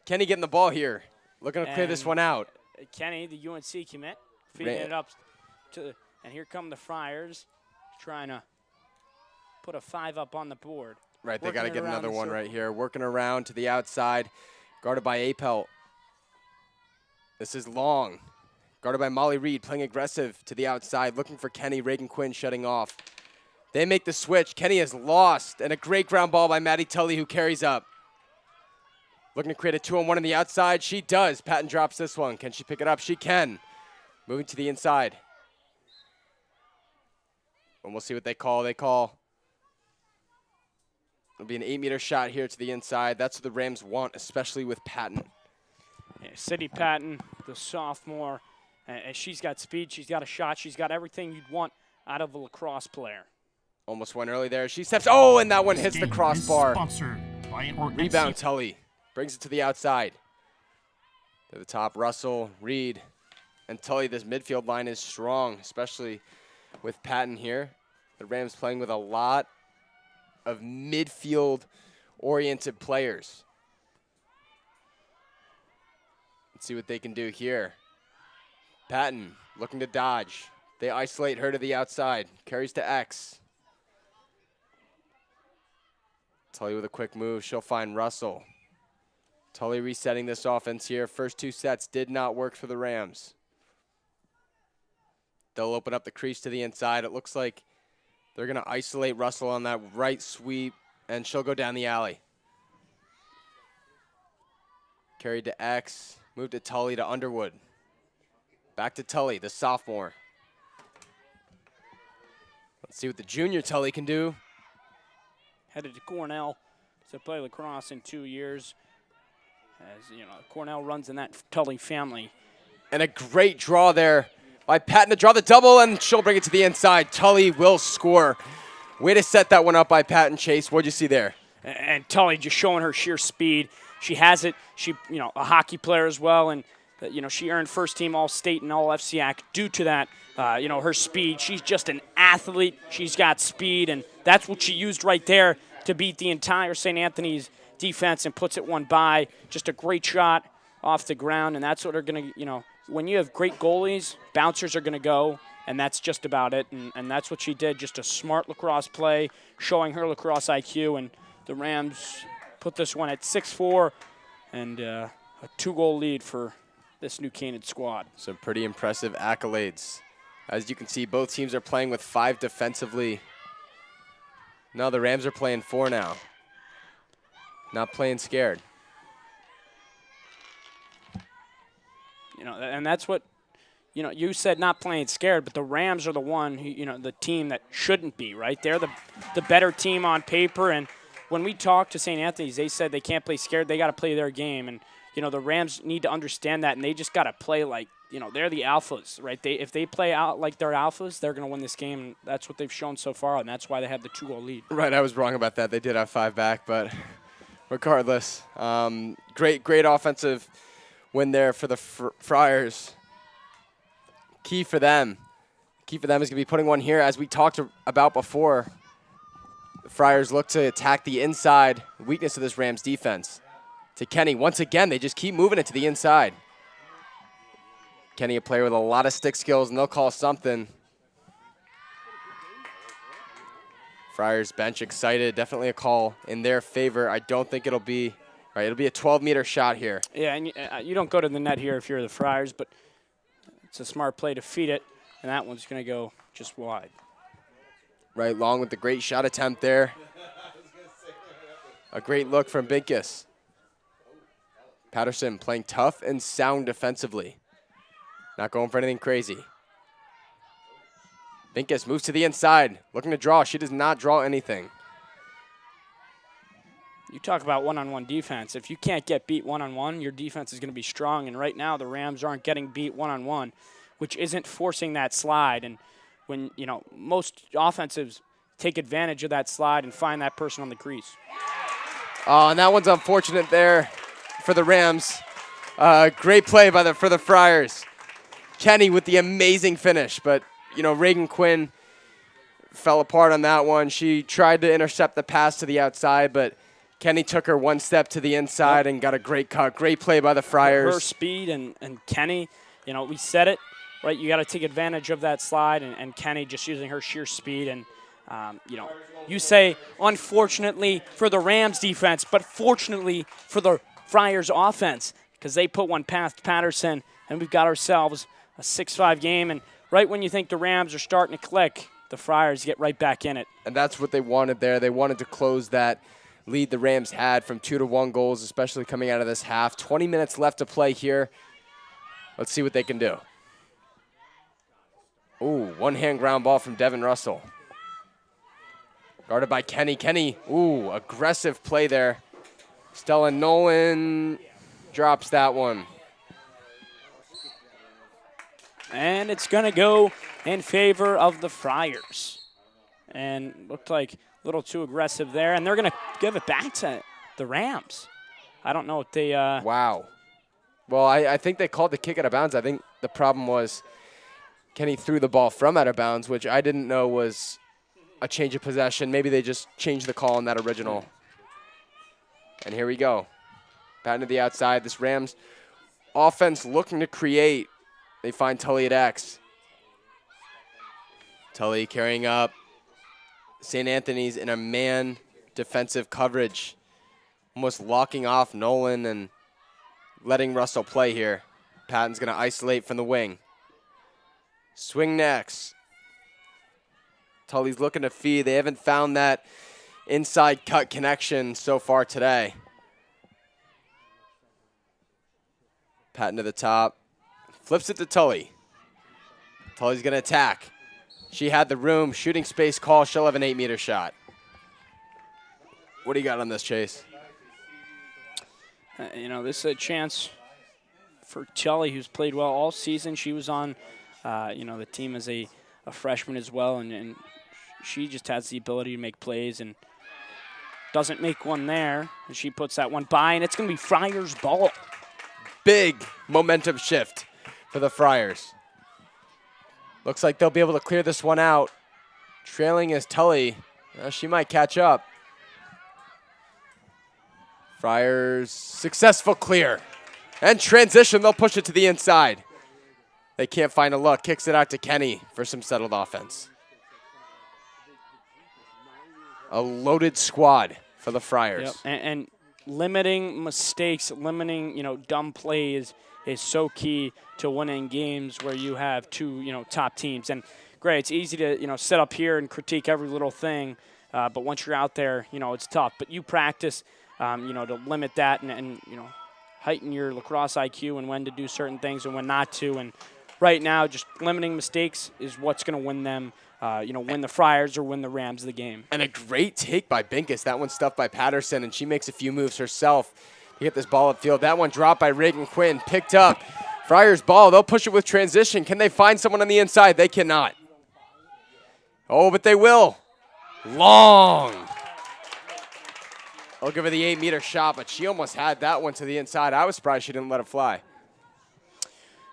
Kenny getting the ball here. Looking to clear this one out. Kenny, the UNC commit, feeding it up and here come the Friars, trying to put a 5 up on the board. Right, they got to get another one right here. Working around to the outside, guarded by Apelt. This is long. Guarded by Molly Reed, playing aggressive to the outside, looking for Kenny. Reagan Quinn shutting off. They make the switch. Kenny is lost, and a great ground ball by Maddie Tully, who carries up. Looking to create a 2-on-1 on the outside. She does. Patton drops this one. Can she pick it up? She can. Moving to the inside. And we'll see what they call. It'll be an 8-meter shot here to the inside. That's what the Rams want, especially with Patton. Yeah, Sydney Patton, the sophomore, and she's got speed. She's got a shot. She's got everything you'd want out of a lacrosse player. Almost went early there. She steps. Oh, and that one hits the crossbar. Rebound, Tully. Brings it to the outside. To the top, Russell, Reed, and Tully. This midfield line is strong, especially with Patton here. The Rams playing with a lot of midfield-oriented players. Let's see what they can do here. Patton looking to dodge. They isolate her to the outside. Carries to X. Tully with a quick move. She'll find Russell. Tully resetting this offense here. First 2 sets did not work for the Rams. They'll open up the crease to the inside. It looks like they're going to isolate Russell on that right sweep, and she'll go down the alley. Carried to X. Moved to Tully to Underwood. Back to Tully, the sophomore. Let's see what the junior Tully can do. Headed to Cornell to play lacrosse in 2 years. As Cornell runs in that Tully family. And a great draw there by Patton to draw the double, and she'll bring it to the inside. Tully will score. Way to set that one up by Patton. Chase, what'd you see there? And Tully just showing her sheer speed. She has it. She, a hockey player as well, and she earned first team All-State and All-FCAC due to that. Her speed. She's just an athlete. She's got speed, and that's what she used right there to beat the entire St. Anthony's defense and puts it one by. Just a great shot off the ground, and that's what they're going to, when you have great goalies, bouncers are going to go, and that's just about it. And that's what she did, just a smart lacrosse play, showing her lacrosse IQ, and the Rams put this one at 6-4 and a 2-goal lead for this New Canaan squad. Some pretty impressive accolades As you can see, both teams are playing with 5 defensively. No, the Rams are playing 4 now. Not playing scared. And that's what, you said not playing scared, but the Rams are the one who, the team that shouldn't be, right? They're the better team on paper. And when we talked to St. Anthony's, they said they can't play scared. They got to play their game. And, the Rams need to understand that, and they just got to play like, they're the alphas, right? If they play out like they're alphas, they're going to win this game. And that's what they've shown so far, and that's why they have the 2-goal lead. Right, I was wrong about that. They did have 5 back, but regardless, great offensive win there for the Friars. Key for them is going to be putting one here. As we talked about before, the Friars look to attack the inside weakness of this Rams defense. To Kenny, once again, they just keep moving it to the inside. Kenny, a player with a lot of stick skills, and they'll call something. Friars bench excited, definitely a call in their favor. I don't think it'll be a 12-meter shot here. Yeah, and you don't go to the net here if you're the Friars, but it's a smart play to feed it, and that one's going to go just wide. Right, long with the great shot attempt there. A great look from Binkus. Patterson playing tough and sound defensively. Not going for anything crazy. Binkus moves to the inside, looking to draw. She does not draw anything. You talk about one-on-one defense. If you can't get beat one-on-one, your defense is going to be strong. And right now, the Rams aren't getting beat one-on-one, which isn't forcing that slide. And when, most offensives take advantage of that slide and find that person on the crease. Oh, and that one's unfortunate there for the Rams. Great play for the Friars. Kenny with the amazing finish, but, Reagan Quinn fell apart on that one. She tried to intercept the pass to the outside, but Kenny took her one step to the inside and got a great cut. Great play by the Friars. Her speed and Kenny, we said it, right? You got to take advantage of that slide, and Kenny just using her sheer speed. And, you say, unfortunately for the Rams defense, but fortunately for the Friars offense, because they put one past Patterson, and we've got ourselves a 6-5 game. And right when you think the Rams are starting to click, the Friars get right back in it. And that's what they wanted there. They wanted to close that lead the Rams had from 2-1 goals, especially coming out of this half. 20 minutes left to play here. Let's see what they can do. Ooh, one-hand ground ball from Devin Russell. Guarded by Kenny. Kenny, ooh, aggressive play there. Stella Nolan drops that one. And it's going to go in favor of the Friars. And looked like a little too aggressive there. And they're going to give it back to the Rams. I don't know what they... Wow. Well, I think they called the kick out of bounds. I think the problem was Kenny threw the ball from out of bounds, which I didn't know was a change of possession. Maybe they just changed the call on that original. And here we go. Patting to the outside. This Rams offense looking to create. They find Tully at X. Tully carrying up St. Anthony's in a man defensive coverage. Almost locking off Nolan and letting Russell play here. Patton's going to isolate from the wing. Swing next. Tully's looking to feed. They haven't found that inside cut connection so far today. Patton to the top. Flips it to Tully. Tully's going to attack. She had the room. Shooting space call. She'll have an 8-meter shot. What do you got on this, Chase? This is a chance for Tully, who's played well all season. She was on, the team as a freshman as well, and she just has the ability to make plays and doesn't make one there. And she puts that one by, and it's going to be Friars' ball. Big momentum shift for the Friars. Looks like they'll be able to clear this one out. Trailing is Tully. She might catch up. Friars successful clear. And transition, they'll push it to the inside. They can't find a look. Kicks it out to Kenny for some settled offense. A loaded squad for the Friars. Yep. And limiting mistakes, limiting, dumb plays is so key to winning games where you have two, top teams. And great, it's easy to, sit up here and critique every little thing, but once you're out there, it's tough. But you practice, to limit that and heighten your lacrosse IQ and when to do certain things and when not to. And right now, just limiting mistakes is what's going to win them, win the Friars or win the Rams the game. And a great take by Binkus. That one stuffed by Patterson, and she makes a few moves herself to get this ball upfield. That one dropped by Reagan Quinn, picked up. Friars ball, they'll push it with transition. Can they find someone on the inside? They cannot. Oh, but they will. Long. I'll give her the 8-meter shot, but she almost had that one to the inside. I was surprised she didn't let it fly.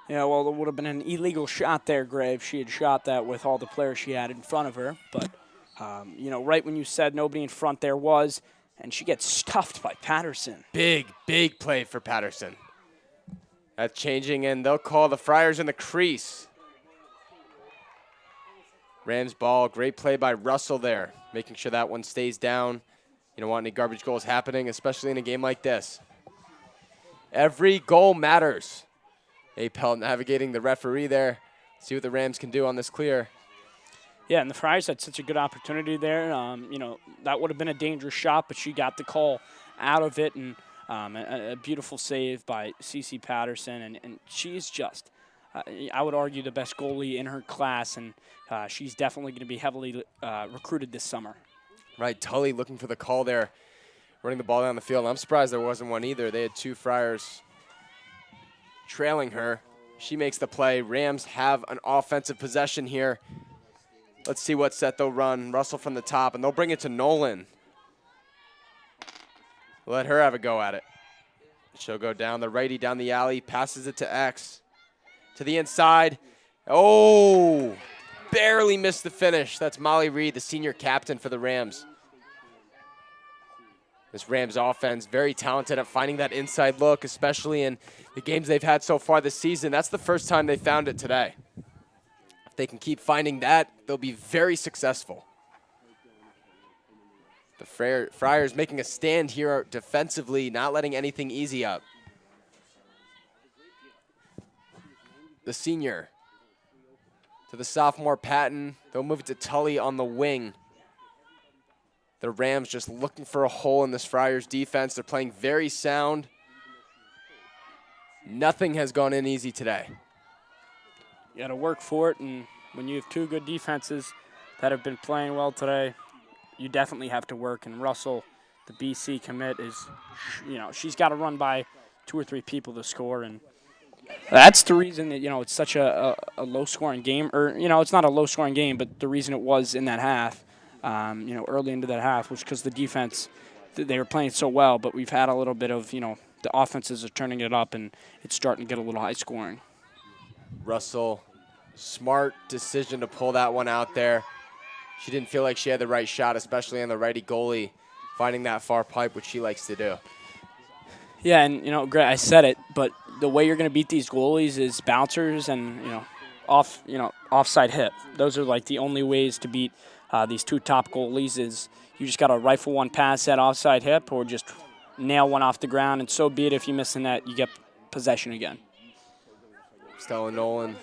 Yeah, well, it would have been an illegal shot there, Gray, if she had shot that with all the players she had in front of her. But, right when you said nobody in front there was, and she gets stuffed by Patterson. Big play for Patterson. That's changing, and they'll call the Friars in the crease. Rams ball, great play by Russell there, making sure that one stays down. You don't want any garbage goals happening, especially in a game like this. Every goal matters. Apel navigating the referee there. See what the Rams can do on this clear. Yeah, and the Friars had such a good opportunity there. That would have been a dangerous shot, but she got the call out of it, and a beautiful save by CeCe Patterson. And she's just, I would argue, the best goalie in her class, and she's definitely going to be heavily recruited this summer. Right, Tully looking for the call there, running the ball down the field. I'm surprised there wasn't one either. They had two Friars trailing her. She makes the play. Rams have an offensive possession here. Let's see what set they'll run. Russell from the top, and they'll bring it to Nolan. Let her have a go at it. She'll go down the righty, down the alley, passes it to X. To the inside. Oh, barely missed the finish. That's Molly Reed, the senior captain for the Rams. This Rams offense, very talented at finding that inside look, especially in the games they've had so far this season. That's the first time they found it today. If they can keep finding that, they'll be very successful. The Friars making a stand here defensively, not letting anything easy up. The senior to the sophomore Patton. They'll move it to Tully on the wing. The Rams just looking for a hole in this Friars defense. They're playing very sound. Nothing has gone in easy today. You got to work for it, and when you have two good defenses that have been playing well today, you definitely have to work. And Russell, the BC commit, is, she's got to run by 2 or 3 people to score, and that's the reason that, it's such a low-scoring game. Or, it's not a low-scoring game, but the reason it was in that half, early into that half, was because the defense, they were playing so well, but we've had a little bit of, the offenses are turning it up, and it's starting to get a little high-scoring. Russell, smart decision to pull that one out there. She didn't feel like she had the right shot, especially on the righty goalie, finding that far pipe, which she likes to do. Yeah, and, Greg, I said it, but the way you're going to beat these goalies is bouncers and, offside hip. Those are, like, the only ways to beat these two top goalies is you just got to rifle one pass at offside hip or just nail one off the ground, and so be it. If you miss the net, you get possession again. Stella Nolan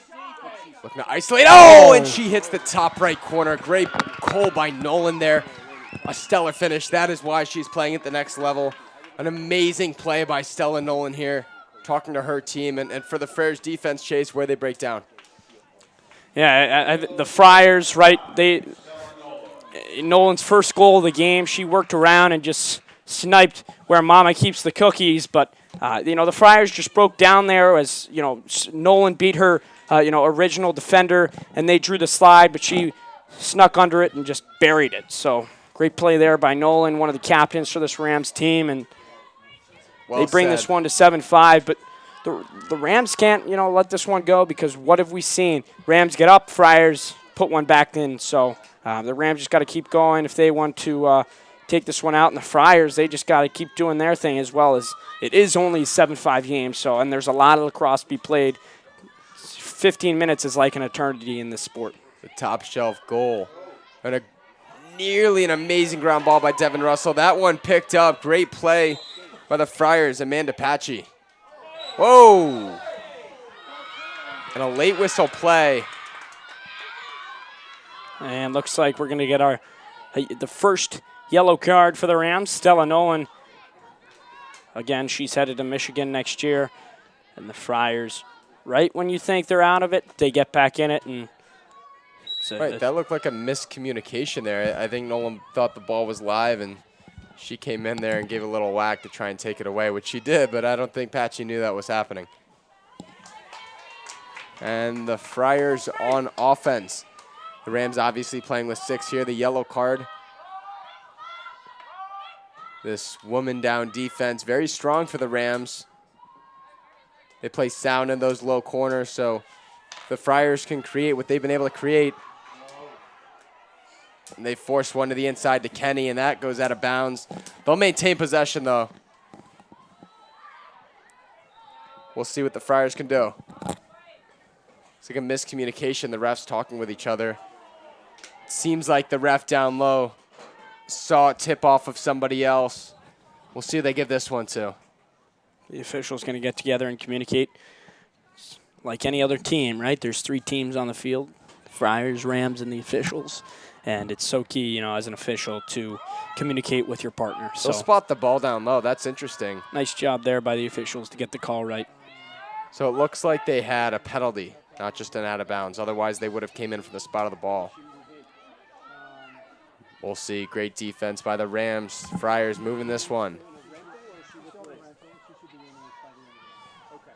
looking to isolate. Oh, and she hits the top right corner. Great goal by Nolan there. A stellar finish. That is why she's playing at the next level. An amazing play by Stella Nolan here, talking to her team. And for the Friars defense, Chase, where they break down. Yeah, the Friars, right, Nolan's first goal of the game, she worked around and just sniped where Mama keeps the cookies. But, the Friars just broke down there as, Nolan beat her, original defender, and they drew the slide, but she snuck under it and just buried it. So great play there by Nolan, one of the captains for this Rams team, and they bring this one to 7-5. But the Rams can't, let this one go, because what have we seen? Rams get up, Friars put one back in. So the Rams just got to keep going if they want to take this one out. And the Friars, they just got to keep doing their thing, as well as it is only a 7-5 game. So, and there's a lot of lacrosse to be played. 15 minutes is like an eternity in this sport. The top shelf goal. And nearly an amazing ground ball by Devin Russell. That one picked up. Great play by the Friars, Amanda Patchy. Whoa! And a late whistle play. And looks like we're going to get the first yellow card for the Rams. Stella Nolan, again, she's headed to Michigan next year. And the Friars, right when you think they're out of it, they get back in it. And right, that looked like a miscommunication there. I think Nolan thought the ball was live, and she came in there and gave a little whack to try and take it away, which she did, but I don't think Patchy knew that was happening. And the Friars on offense. The Rams obviously playing with 6 here. The yellow card. This woman down defense, very strong for the Rams. They play sound in those low corners, so the Friars can create what they've been able to create. And they force one to the inside to Kenny, and that goes out of bounds. They'll maintain possession, though. We'll see what the Friars can do. It's like a miscommunication, the refs talking with each other. It seems like the ref down low saw it tip off of somebody else. We'll see who they give this one to. The official's going to get together and communicate. Like any other team, right? There's 3 teams on the field, Friars, Rams, and the officials. And it's so key, you know, as an official to communicate with your partner. They'll spot the ball down low. That's interesting. Nice job there by the officials to get the call right. So it looks like they had a penalty, not just an out of bounds. Otherwise, they would have came in from the spot of the ball. We'll see. Great defense by the Rams. Friars moving this one.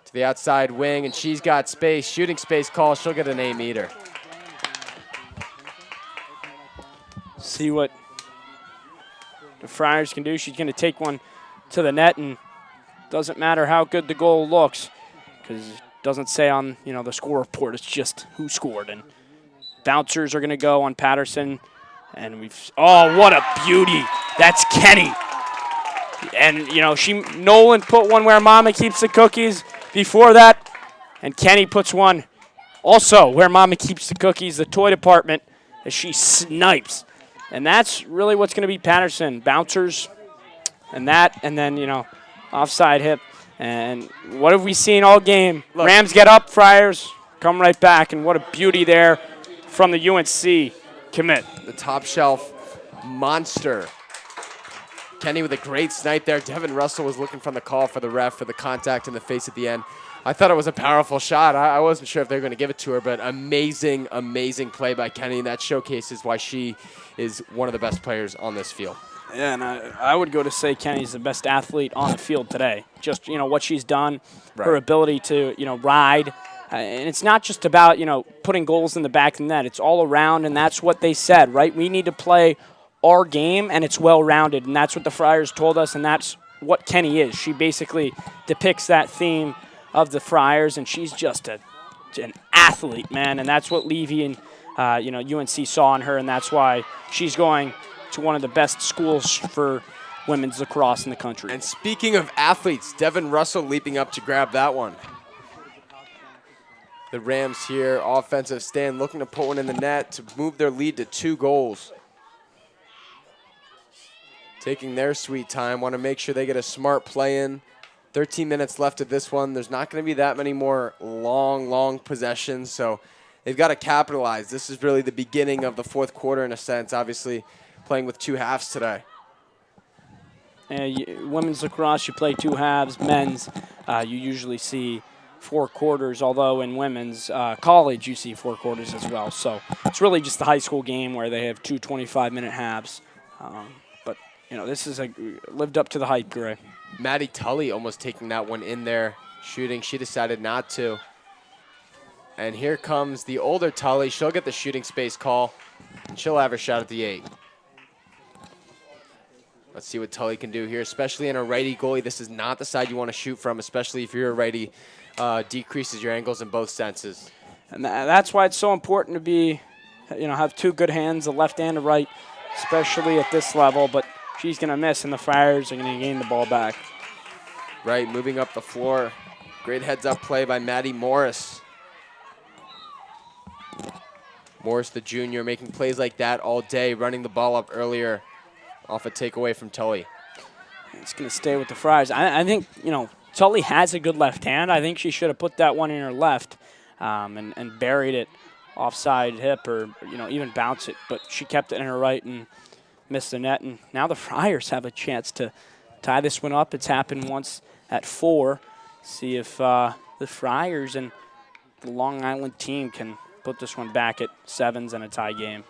To the outside wing, and she's got space. Shooting space call. She'll get an 8-meter. See what the Friars can do. She's going to take one to the net, and doesn't matter how good the goal looks, because it doesn't say on the score report. It's just who scored. And bouncers are going to go on Patterson. And oh, what a beauty. That's Kenny. And, Nolan put one where Mama keeps the cookies before that. And Kenny puts one also where Mama keeps the cookies, the toy department, as she snipes. And that's really what's going to be Patterson. Bouncers and that, and then, offside hip. And what have we seen all game? Look. Rams get up, Friars come right back. And what a beauty there from the UNC commit. The top shelf monster. Kenny with a great snipe there. Devin Russell was looking from the call for the ref for the contact in the face at the end. I thought it was a powerful shot. I wasn't sure if they were going to give it to her, but amazing, amazing play by Kenny. And that showcases why she is one of the best players on this field. Yeah, and I would go to say Kenny's the best athlete on the field today. Just, what she's done, right. Her ability to, ride. And it's not just about, putting goals in the back of the net. It's all around, and that's what they said, right? We need to play our game, and it's well-rounded. And that's what the Friars told us, and that's what Kenny is. She basically depicts that theme of the Friars, and she's just an athlete, man. And that's what Levy and, UNC saw in her, and that's why she's going to one of the best schools for women's lacrosse in the country. And speaking of athletes, Devin Russell leaping up to grab that one. The Rams here, offensive stand, looking to put one in the net to move their lead to 2 goals. Taking their sweet time, want to make sure they get a smart play in. 13 minutes left of this one. There's not going to be that many more long possessions, so they've got to capitalize. This is really the beginning of the 4th quarter in a sense, obviously playing with 2 halves today. Women's lacrosse, you play 2 halves. Men's, you usually see 4 quarters, although in women's college you see 4 quarters as well. So it's really just the high school game where they have 2 25-minute halves. But, this is lived up to the hype, Gray. Maddie Tully almost taking that one in there, shooting. She decided not to. And here comes the older Tully. She'll get the shooting space call, and she'll have her shot at the 8. Let's see what Tully can do here, especially in a righty goalie. This is not the side you want to shoot from, especially if you're a righty. Decreases your angles in both senses. And that's why it's so important to be, have 2 good hands, a left and a right, especially at this level. But she's going to miss, and the Friars are going to gain the ball back. Right, moving up the floor. Great heads-up play by Maddie Morris. Morris, the junior, making plays like that all day, running the ball up earlier off a takeaway from Tully. It's going to stay with the Friars. I think, Tully has a good left hand. I think she should have put that one in her left. and buried it offside hip or, even bounce it. But she kept it in her right and missed the net. And now the Friars have a chance to tie this one up. It's happened once at 4. See if the Friars and the Long Island team can put this one back at 7s and a tie game.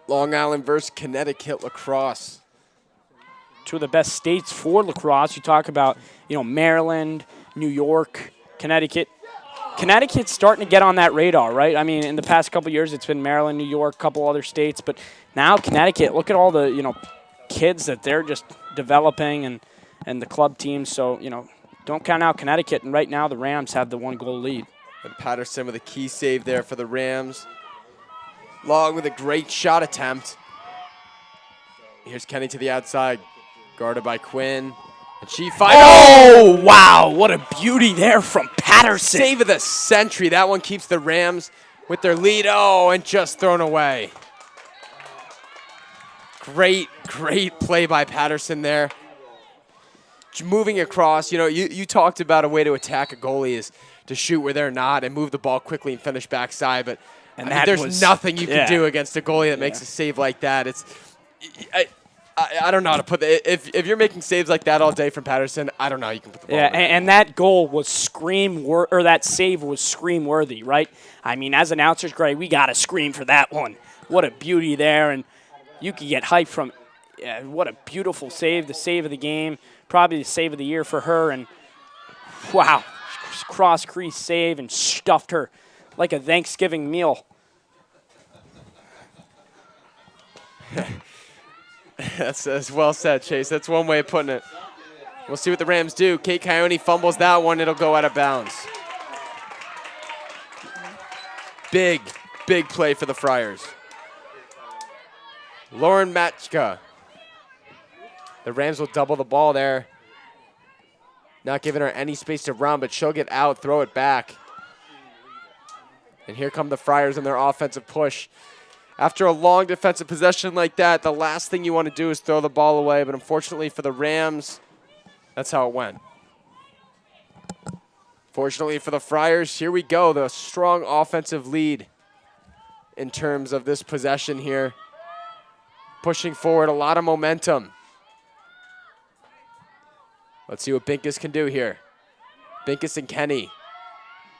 Long Island versus Connecticut lacrosse. Two of the best states for lacrosse. You talk about, Maryland, New York, Connecticut. Connecticut's starting to get on that radar, right? I mean, in the past couple years, it's been Maryland, New York, a couple other states, but now Connecticut, look at all the, kids that they're just developing and the club teams. So, don't count out Connecticut. And right now, the Rams have the 1-goal lead. And Patterson with a key save there for the Rams. Long with a great shot attempt. Here's Kenny to the outside, guarded by Quinn. And she fires. Oh, wow. What a beauty there from Patterson. Save of the century. That one keeps the Rams with their lead. Oh, and just thrown away. Great play by Patterson there. Moving across, you talked about a way to attack a goalie is to shoot where they're not and move the ball quickly and finish backside. But there's nothing you can do against a goalie that makes a save like that. I don't know how to put it. If you're making saves like that all day from Patterson, I don't know how you can put the ball in. And that goal was that save was scream worthy, right? I mean, as announcers, Greg, we got to scream for that one. What a beauty there, and you can get hype from. What a beautiful save! The save of the game, probably the save of the year for her, and wow, cross crease save and stuffed her like a Thanksgiving meal. That's well said, Chase. That's one way of putting it. We'll see what the Rams do. Kate Coyote fumbles that one. It'll go out of bounds. Big play for the Friars. Lauren Matchka. The Rams will double the ball there. Not giving her any space to run, but she'll get out, throw it back. And here come the Friars in their offensive push. After a long defensive possession like that, the last thing you want to do is throw the ball away. But unfortunately for the Rams, that's how it went. Fortunately for the Friars, here we go. The strong offensive lead in terms of this possession here. Pushing forward, a lot of momentum. Let's see what Binkus can do here. Binkus and Kenny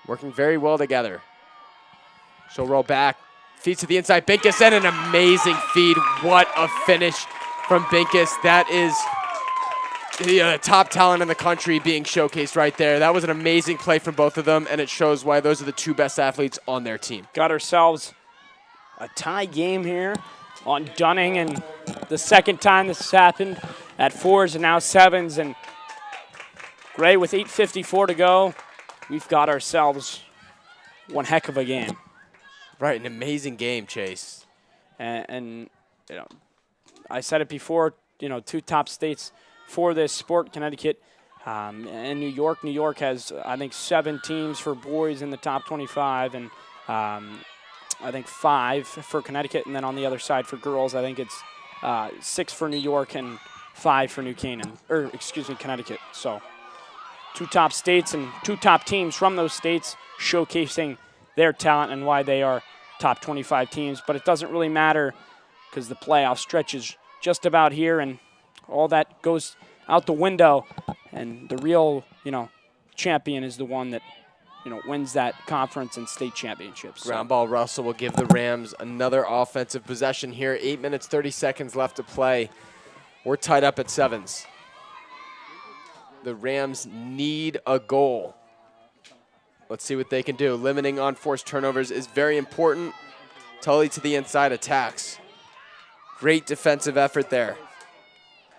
working very well together. She'll roll back. Feed to the inside. Binkus and an amazing feed. What a finish from Binkus. That is the top talent in the country being showcased right there. That was an amazing play from both of them, and it shows why those are the two best athletes on their team. Got ourselves a tie game here on Dunning, and the second time this has happened at 4s and now 7s. And Gray, with 8:54 to go, we've got ourselves one heck of a game. Right, an amazing game, Chase. And I said it before, two top states for this sport, Connecticut and New York. New York has, I think, 7 teams for boys in the top 25, and I think 5 for Connecticut. And then on the other side for girls, I think it's 6 for New York and 5 for Connecticut. So 2 top states and 2 top teams from those states showcasing their talent and why they are top 25 teams. But it doesn't really matter because the playoff stretch is just about here, and all that goes out the window. And the real, champion is the one that, wins that conference and state championships. Ground ball Russell will give the Rams another offensive possession here. 8 minutes, 30 seconds left to play. We're tied up at 7s. The Rams need a goal. Let's see what they can do. Limiting unforced turnovers is very important. Tully to the inside attacks. Great defensive effort there.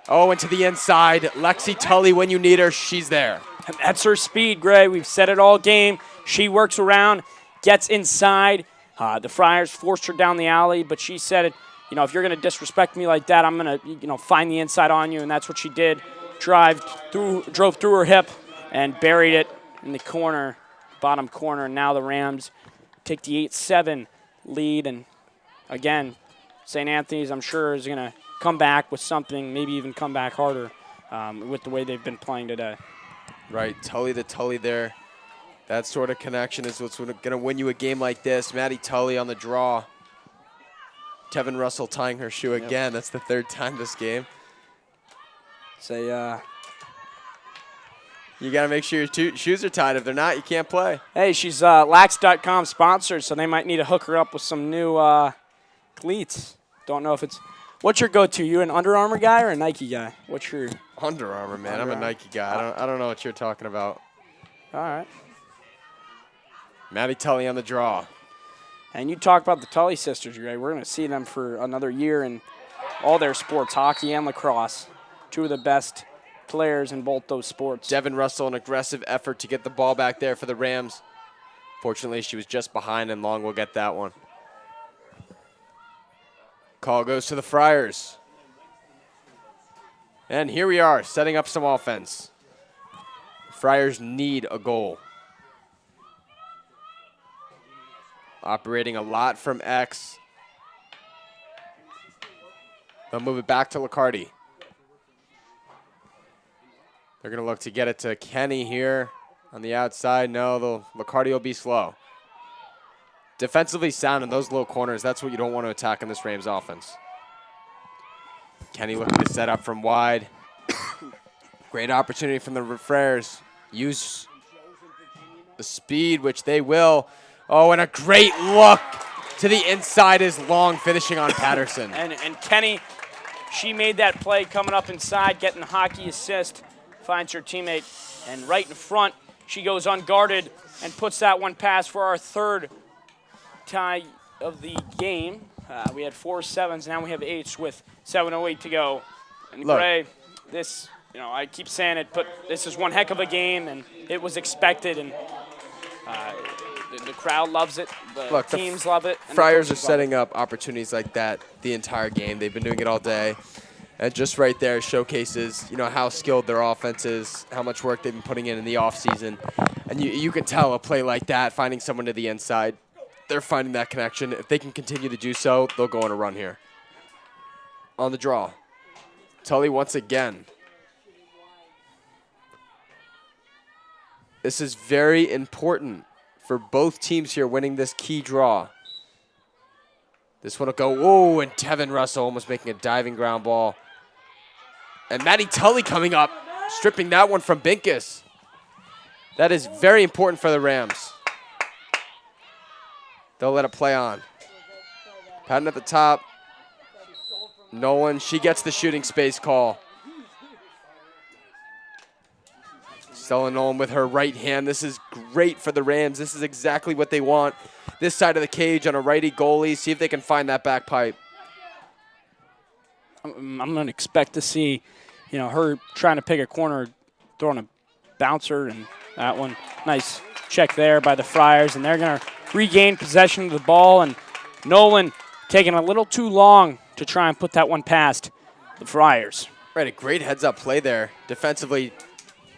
Oh, and to the inside. Lexi Tully, when you need her, she's there. And that's her speed, Gray. We've said it all game. She works around, gets inside. The Friars forced her down the alley, but she said it. If you're going to disrespect me like that, I'm going to, find the inside on you, and that's what she did. Drove through her hip and buried it in the corner. Bottom corner, and now the Rams take the 8-7 lead. And again, St. Anthony's, I'm sure, is going to come back with something, maybe even come back harder with the way they've been playing today. Right, Tully to Tully there. That sort of connection is what's going to win you a game like this. Maddie Tully on the draw. Tevin Russell tying her shoe again. That's the third time this game. Say, You got to make sure your shoes are tied. If they're not, you can't play. hey, she's Lax.com sponsored, so they might need to hook her up with some new cleats. Don't know if it's. What's your go-to? You an Under Armour guy or a Nike guy? What's your? Under Armour, man. I'm a Armour. Nike guy. I don't know what you're talking about. All right. Maddie Tully on the draw. And you talk about the Tully sisters, Greg. We're going to see them for another year in all their sports, hockey and lacrosse. Two of the best players in both those sports. Devin Russell, an aggressive effort to get the ball back there for the Rams. Fortunately, she was just behind, and Long will get that one. Call goes to the Friars. And here we are, setting up some offense. Friars need a goal. Operating a lot from X. They'll move it back to Licardi. They're going to look to get it to Kenny here on the outside. No, Licardi will be slow. Defensively sound in those low corners. That's what you don't want to attack in this Rams offense. Kenny looking to set up from wide. Great opportunity from the Friars. Use the speed, which they will. Oh, and a great look to the inside is Long, finishing on Patterson. And Kenny, she made that play coming up inside, getting the hockey assist, finds her teammate, and right in front, she goes unguarded and puts that one past for our third tie of the game. We had 4 sevens, now we have 8s with 7:08 to go. And Look. Gray, this, I keep saying it, but this is one heck of a game, and it was expected, and the crowd loves it. The teams love it. Friars are setting up opportunities like that the entire game. They've been doing it all day. And just right there showcases, how skilled their offense is, how much work they've been putting in the offseason. And you can tell a play like that, finding someone to the inside, they're finding that connection. If they can continue to do so, they'll go on a run here. On the draw. Tully once again. This is very important for both teams here winning this key draw. This one will go, whoa, and Tevin Russell almost making a diving ground ball. And Maddie Tully coming up, stripping that one from Binkus. That is very important for the Rams. They'll let it play on. Patton at the top. Nolan, she gets the shooting space call. Stella Nolan with her right hand. This is great for the Rams. This is exactly what they want. This side of the cage on a righty goalie. See if they can find that back pipe. I'm going to expect to see, her trying to pick a corner, throwing a bouncer, and that one. Nice check there by the Friars, and they're going to regain possession of the ball, and Nolan taking a little too long to try and put that one past the Friars. Right, a great heads-up play there. Defensively,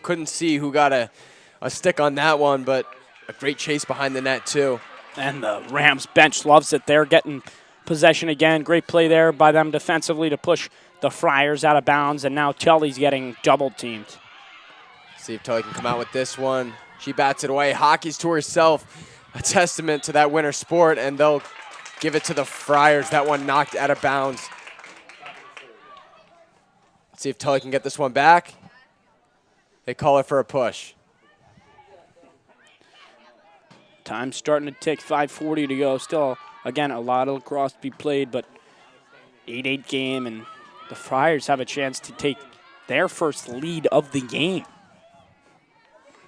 couldn't see who got a stick on that one, but a great chase behind the net, too. And the Rams bench loves it. They're getting possession again. Great play there by them defensively to push the Friars out of bounds, and now Tully's getting double-teamed. See if Tully can come out with this one. She bats it away. Hockey's to herself. A testament to that winter sport, and they'll give it to the Friars. That one knocked out of bounds. See if Tully can get this one back. They call it for a push. Time's starting to tick, 5:40 to go. Still, again, a lot of lacrosse to be played, but 8-8 game, and the Friars have a chance to take their first lead of the game.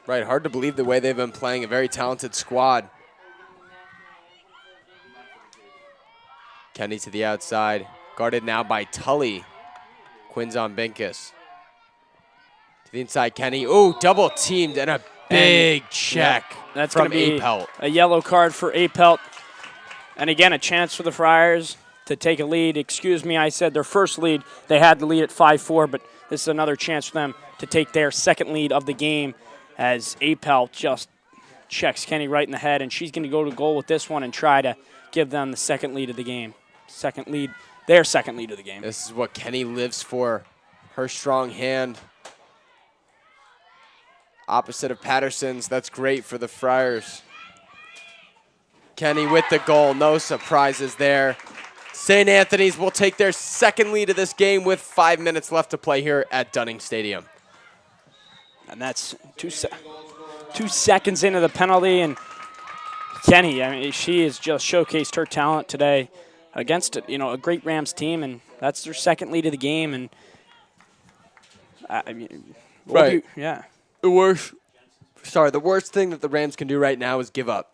Right, hard to believe the way they've been playing. A very talented squad. Kenny to the outside. Guarded now by Tully. Quinn's on Binkus. To the inside, Kenny. Ooh, double teamed and a big check That's from going to be Apelt. a yellow card for Apelt. And again, a chance for the Friars to take a lead. Excuse me, I said their first lead. They had the lead at 5-4, but this is another chance for them to take their second lead of the game as Apelt just checks Kenny right in the head, and she's going to go to goal with this one and try to give them the second lead of the game. Their second lead of the game. This is what Kenny lives for. Her strong hand. opposite of Patterson's. That's great for the Friars. Kenny with the goal. No surprises there. St. Anthony's will take their second lead of this game with 5 minutes left to play here at Dunning Stadium. And that's 2 seconds into the penalty, and Kenny, I mean, she has just showcased her talent today against a great Rams team, and that's their second lead of the game. And I mean, Right. yeah. The worst thing that the Rams can do right now is give up.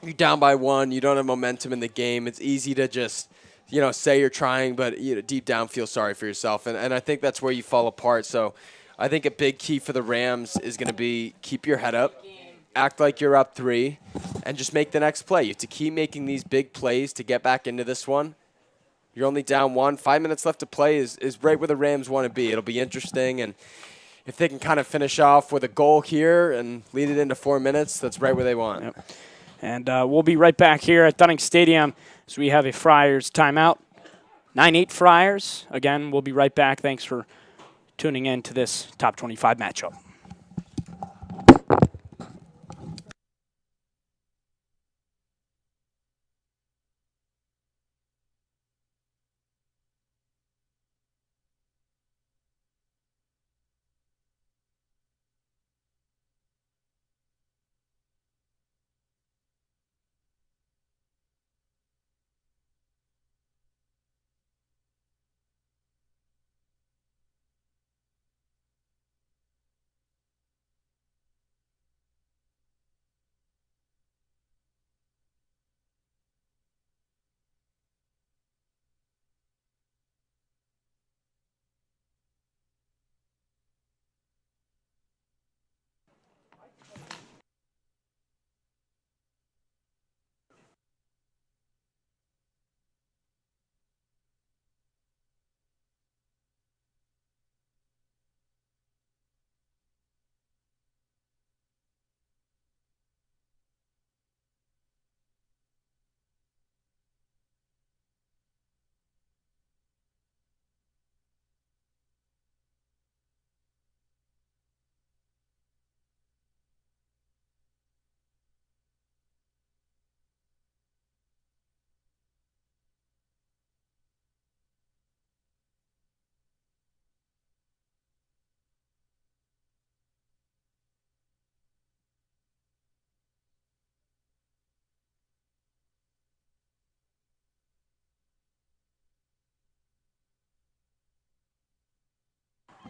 You're down by 1. You don't have momentum in the game. It's easy to just, say you're trying, but deep down feel sorry for yourself. And I think that's where you fall apart. So I think a big key for the Rams is going to be keep your head up, act like you're up 3, and just make the next play. You have to keep making these big plays to get back into this one. You're only down 1. 5 minutes left to play is right where the Rams want to be. It'll be interesting. And if they can kind of finish off with a goal here and lead it into 4 minutes, that's right where they want. Yep. And we'll be right back here at Dunning Stadium as we have a Friars timeout. 9-8 Friars. Again, we'll be right back. Thanks for tuning in to this top 25 matchup.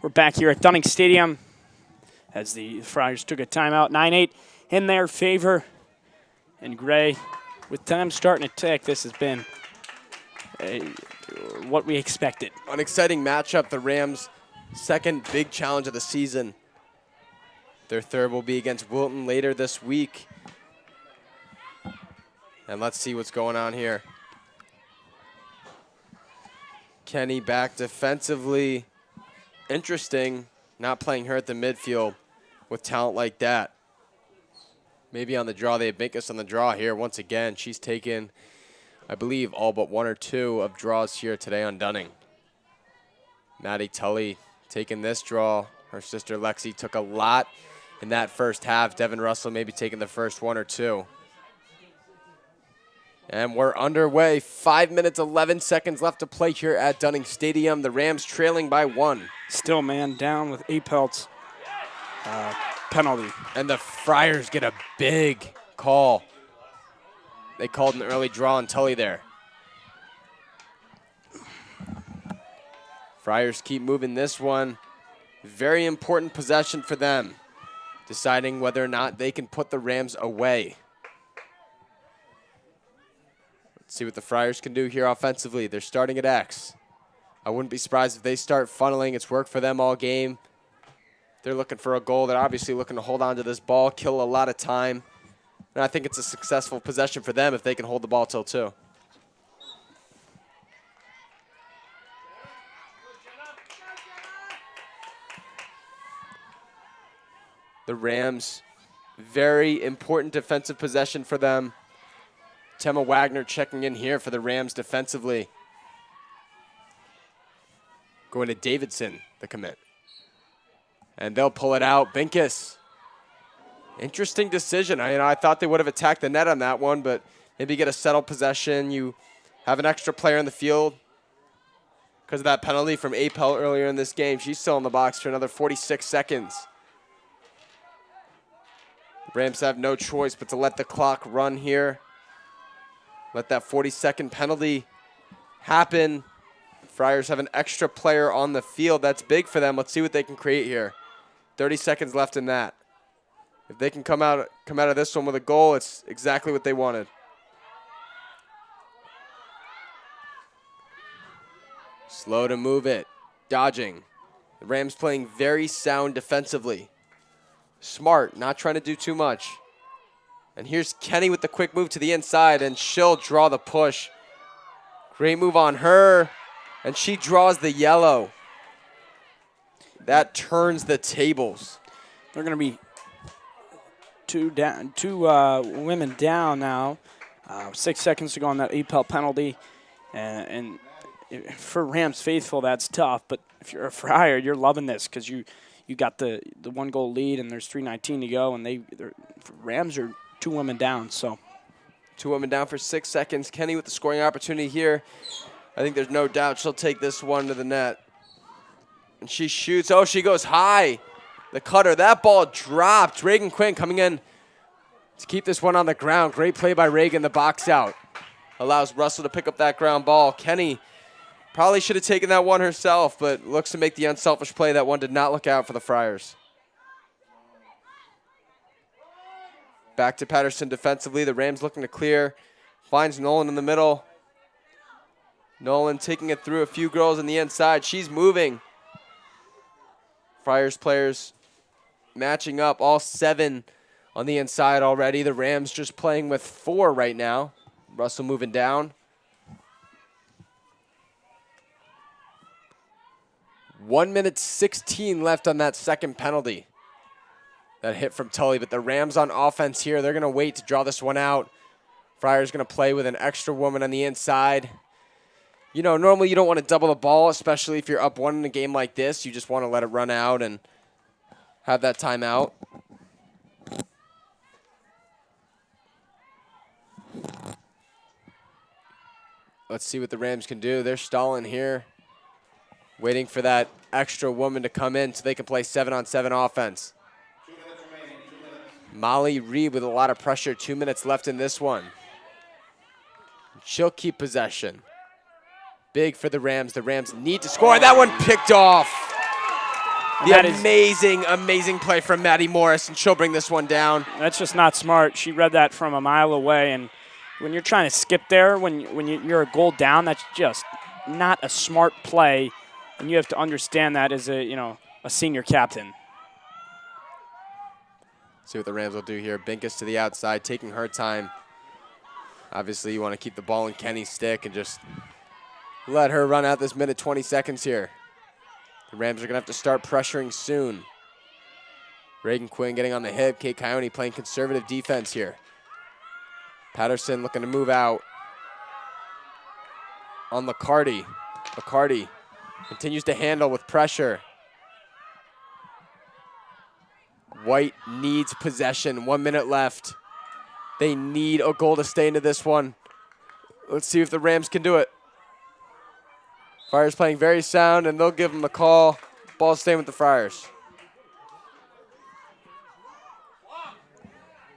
We're back here at Dunning Stadium as the Friars took a timeout. 9-8 in their favor. And Gray, with time starting to tick, this has been what we expected. An exciting matchup. The Rams' second big challenge of the season. Their third will be against Wilton later this week. And let's see what's going on here. Kenny back defensively. Interesting, not playing her at the midfield with talent like that. Maybe on the draw, they make us on the draw here once again. She's taken, I believe, all but 1 or 2 of draws here today on Dunning. Maddie Tully taking this draw. Her sister Lexi took a lot in that first half. Devin Russell maybe taking the first 1 or 2. And we're underway. 5 minutes, 11 seconds left to play here at Dunning Stadium. The Rams trailing by 1. Still man down with Apelt's penalty. And the Friars get a big call. They called an early draw on Tully there. Friars keep moving this one. Very important possession for them. Deciding whether or not they can put the Rams away. See what the Friars can do here offensively. They're starting at X. I wouldn't be surprised if they start funneling. It's worked for them all game. They're looking for a goal. They're obviously looking to hold on to this ball, kill a lot of time. And I think it's a successful possession for them if they can hold the ball till 2. The Rams, very important defensive possession for them. Temma Wagner checking in here for the Rams defensively. Going to Davidson, the commit. And they'll pull it out. Binkus Interesting decision. I thought they would have attacked the net on that one, but maybe get a settled possession. You have an extra player in the field because of that penalty from Apel earlier in this game. She's still in the box for another 46 seconds. Rams have no choice but to let the clock run here. Let that 40-second penalty happen. Friars have an extra player on the field. That's big for them. Let's see what they can create here. 30 seconds left in that. If they can come out of this one with a goal, it's exactly what they wanted. Slow to move it. Dodging. The Rams playing very sound defensively. Smart, not trying to do too much. And here's Kenny with the quick move to the inside, and she'll draw the push. Great move on her, and she draws the yellow. That turns the tables. They're going to be two women down now. 6 seconds to go on that Apel penalty. And for Rams faithful, that's tough. But if you're a Friar, you're loving this because you got the 1-goal lead, and there's 3:19 to go, and the Rams are 2 women down. So 2 women down for 6 seconds. Kenny with the scoring opportunity here. I think there's no doubt she'll take this one to the net. And she shoots. Oh, she goes high. The cutter. That ball dropped. Reagan Quinn coming in to keep this one on the ground. Great play by Reagan. The box out allows Russell to pick up that ground ball. Kenny probably should have taken that one herself, but looks to make the unselfish play. That one did not look out for the Friars. Back to Patterson defensively. The Rams looking to clear. Finds Nolan in the middle. Nolan taking it through a few girls on the inside. She's moving. Friars players matching up, all 7 on the inside already. The Rams just playing with 4 right now. Russell moving down. 1 minute 16 left on that second penalty. That hit from Tully, but the Rams on offense here. They're going to wait to draw this one out. Friars going to play with an extra woman on the inside. You know, normally you don't want to double the ball, especially if you're up 1 in a game like this. You just want to let it run out and have that timeout. Let's see what the Rams can do. They're stalling here, waiting for that extra woman to come in so they can play 7-on-7 offense. Molly Reed with a lot of pressure. 2 minutes left in this one. She'll keep possession. Big for the Rams. The Rams need to score. That one picked off. The amazing play from Maddie Morris, and she'll bring this one down. That's just not smart. She read that from a mile away, and when you're trying to skip there, when you're a goal down, that's just not a smart play, and you have to understand that as a senior captain. See what the Rams will do here. Binkus to the outside, taking her time. Obviously, you want to keep the ball in Kenny's stick and just let her run out this minute 20 seconds here. The Rams are going to have to start pressuring soon. Reagan Quinn getting on the hip. Kate Coyote playing conservative defense here. Patterson looking to move out on Lacardi. Lacardi continues to handle with pressure. White needs possession. 1 minute left. They need a goal to stay into this one. Let's see if the Rams can do it. Friars playing very sound, and they'll give them the call. Ball staying with the Friars.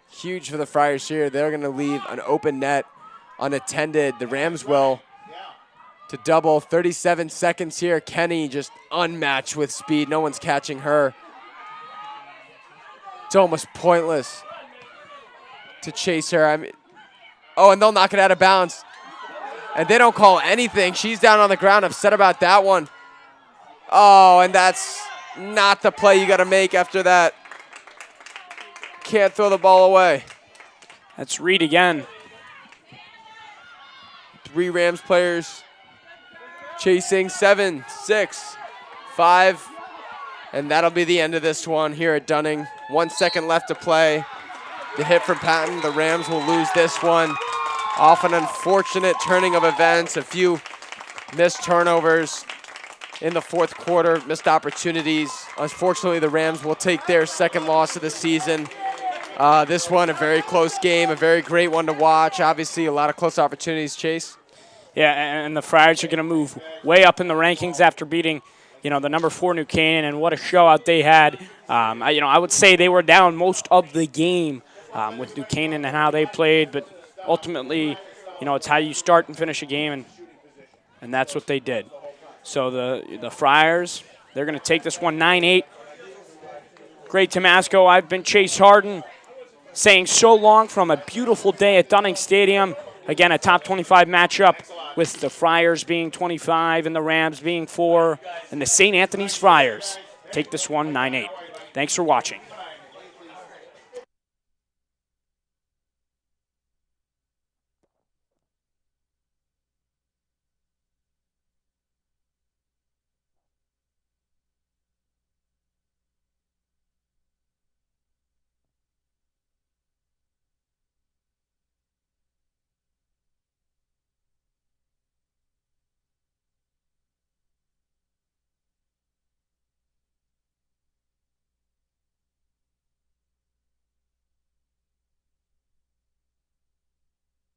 Huge for the Friars here. They're going to leave an open net unattended. The Rams will to double. 37 seconds here. Kenny just unmatched with speed. No one's catching her. It's almost pointless to chase her. And they'll knock it out of bounds. And they don't call anything. She's down on the ground, upset about that one. Oh, and that's not the play you got to make after that. Can't throw the ball away. That's Reed again. 3 Rams players chasing. 7, 6, 5. And that'll be the end of this one here at Dunning. 1 second left to play. The hit from Patton. The Rams will lose this one. Off an unfortunate turning of events. A few missed turnovers in the fourth quarter. Missed opportunities. Unfortunately, the Rams will take their second loss of the season. This one, a very close game, a very great one to watch. Obviously, a lot of close opportunities, Chase. Yeah, and the Friars are going to move way up in the rankings after beating, the number 4 New Canaan, and what a showout they had. I would say they were down most of the game with New Canaan and how they played, but ultimately, it's how you start and finish a game, and that's what they did. So the Friars, they're going to take this one 9-8. Great Damasco. I've been Chase Harden saying so long from a beautiful day at Dunning Stadium. Again, a top 25 matchup with the Friars being 25 and the Rams being 4, and the St. Anthony's Friars take this one 9-8. Thanks for watching.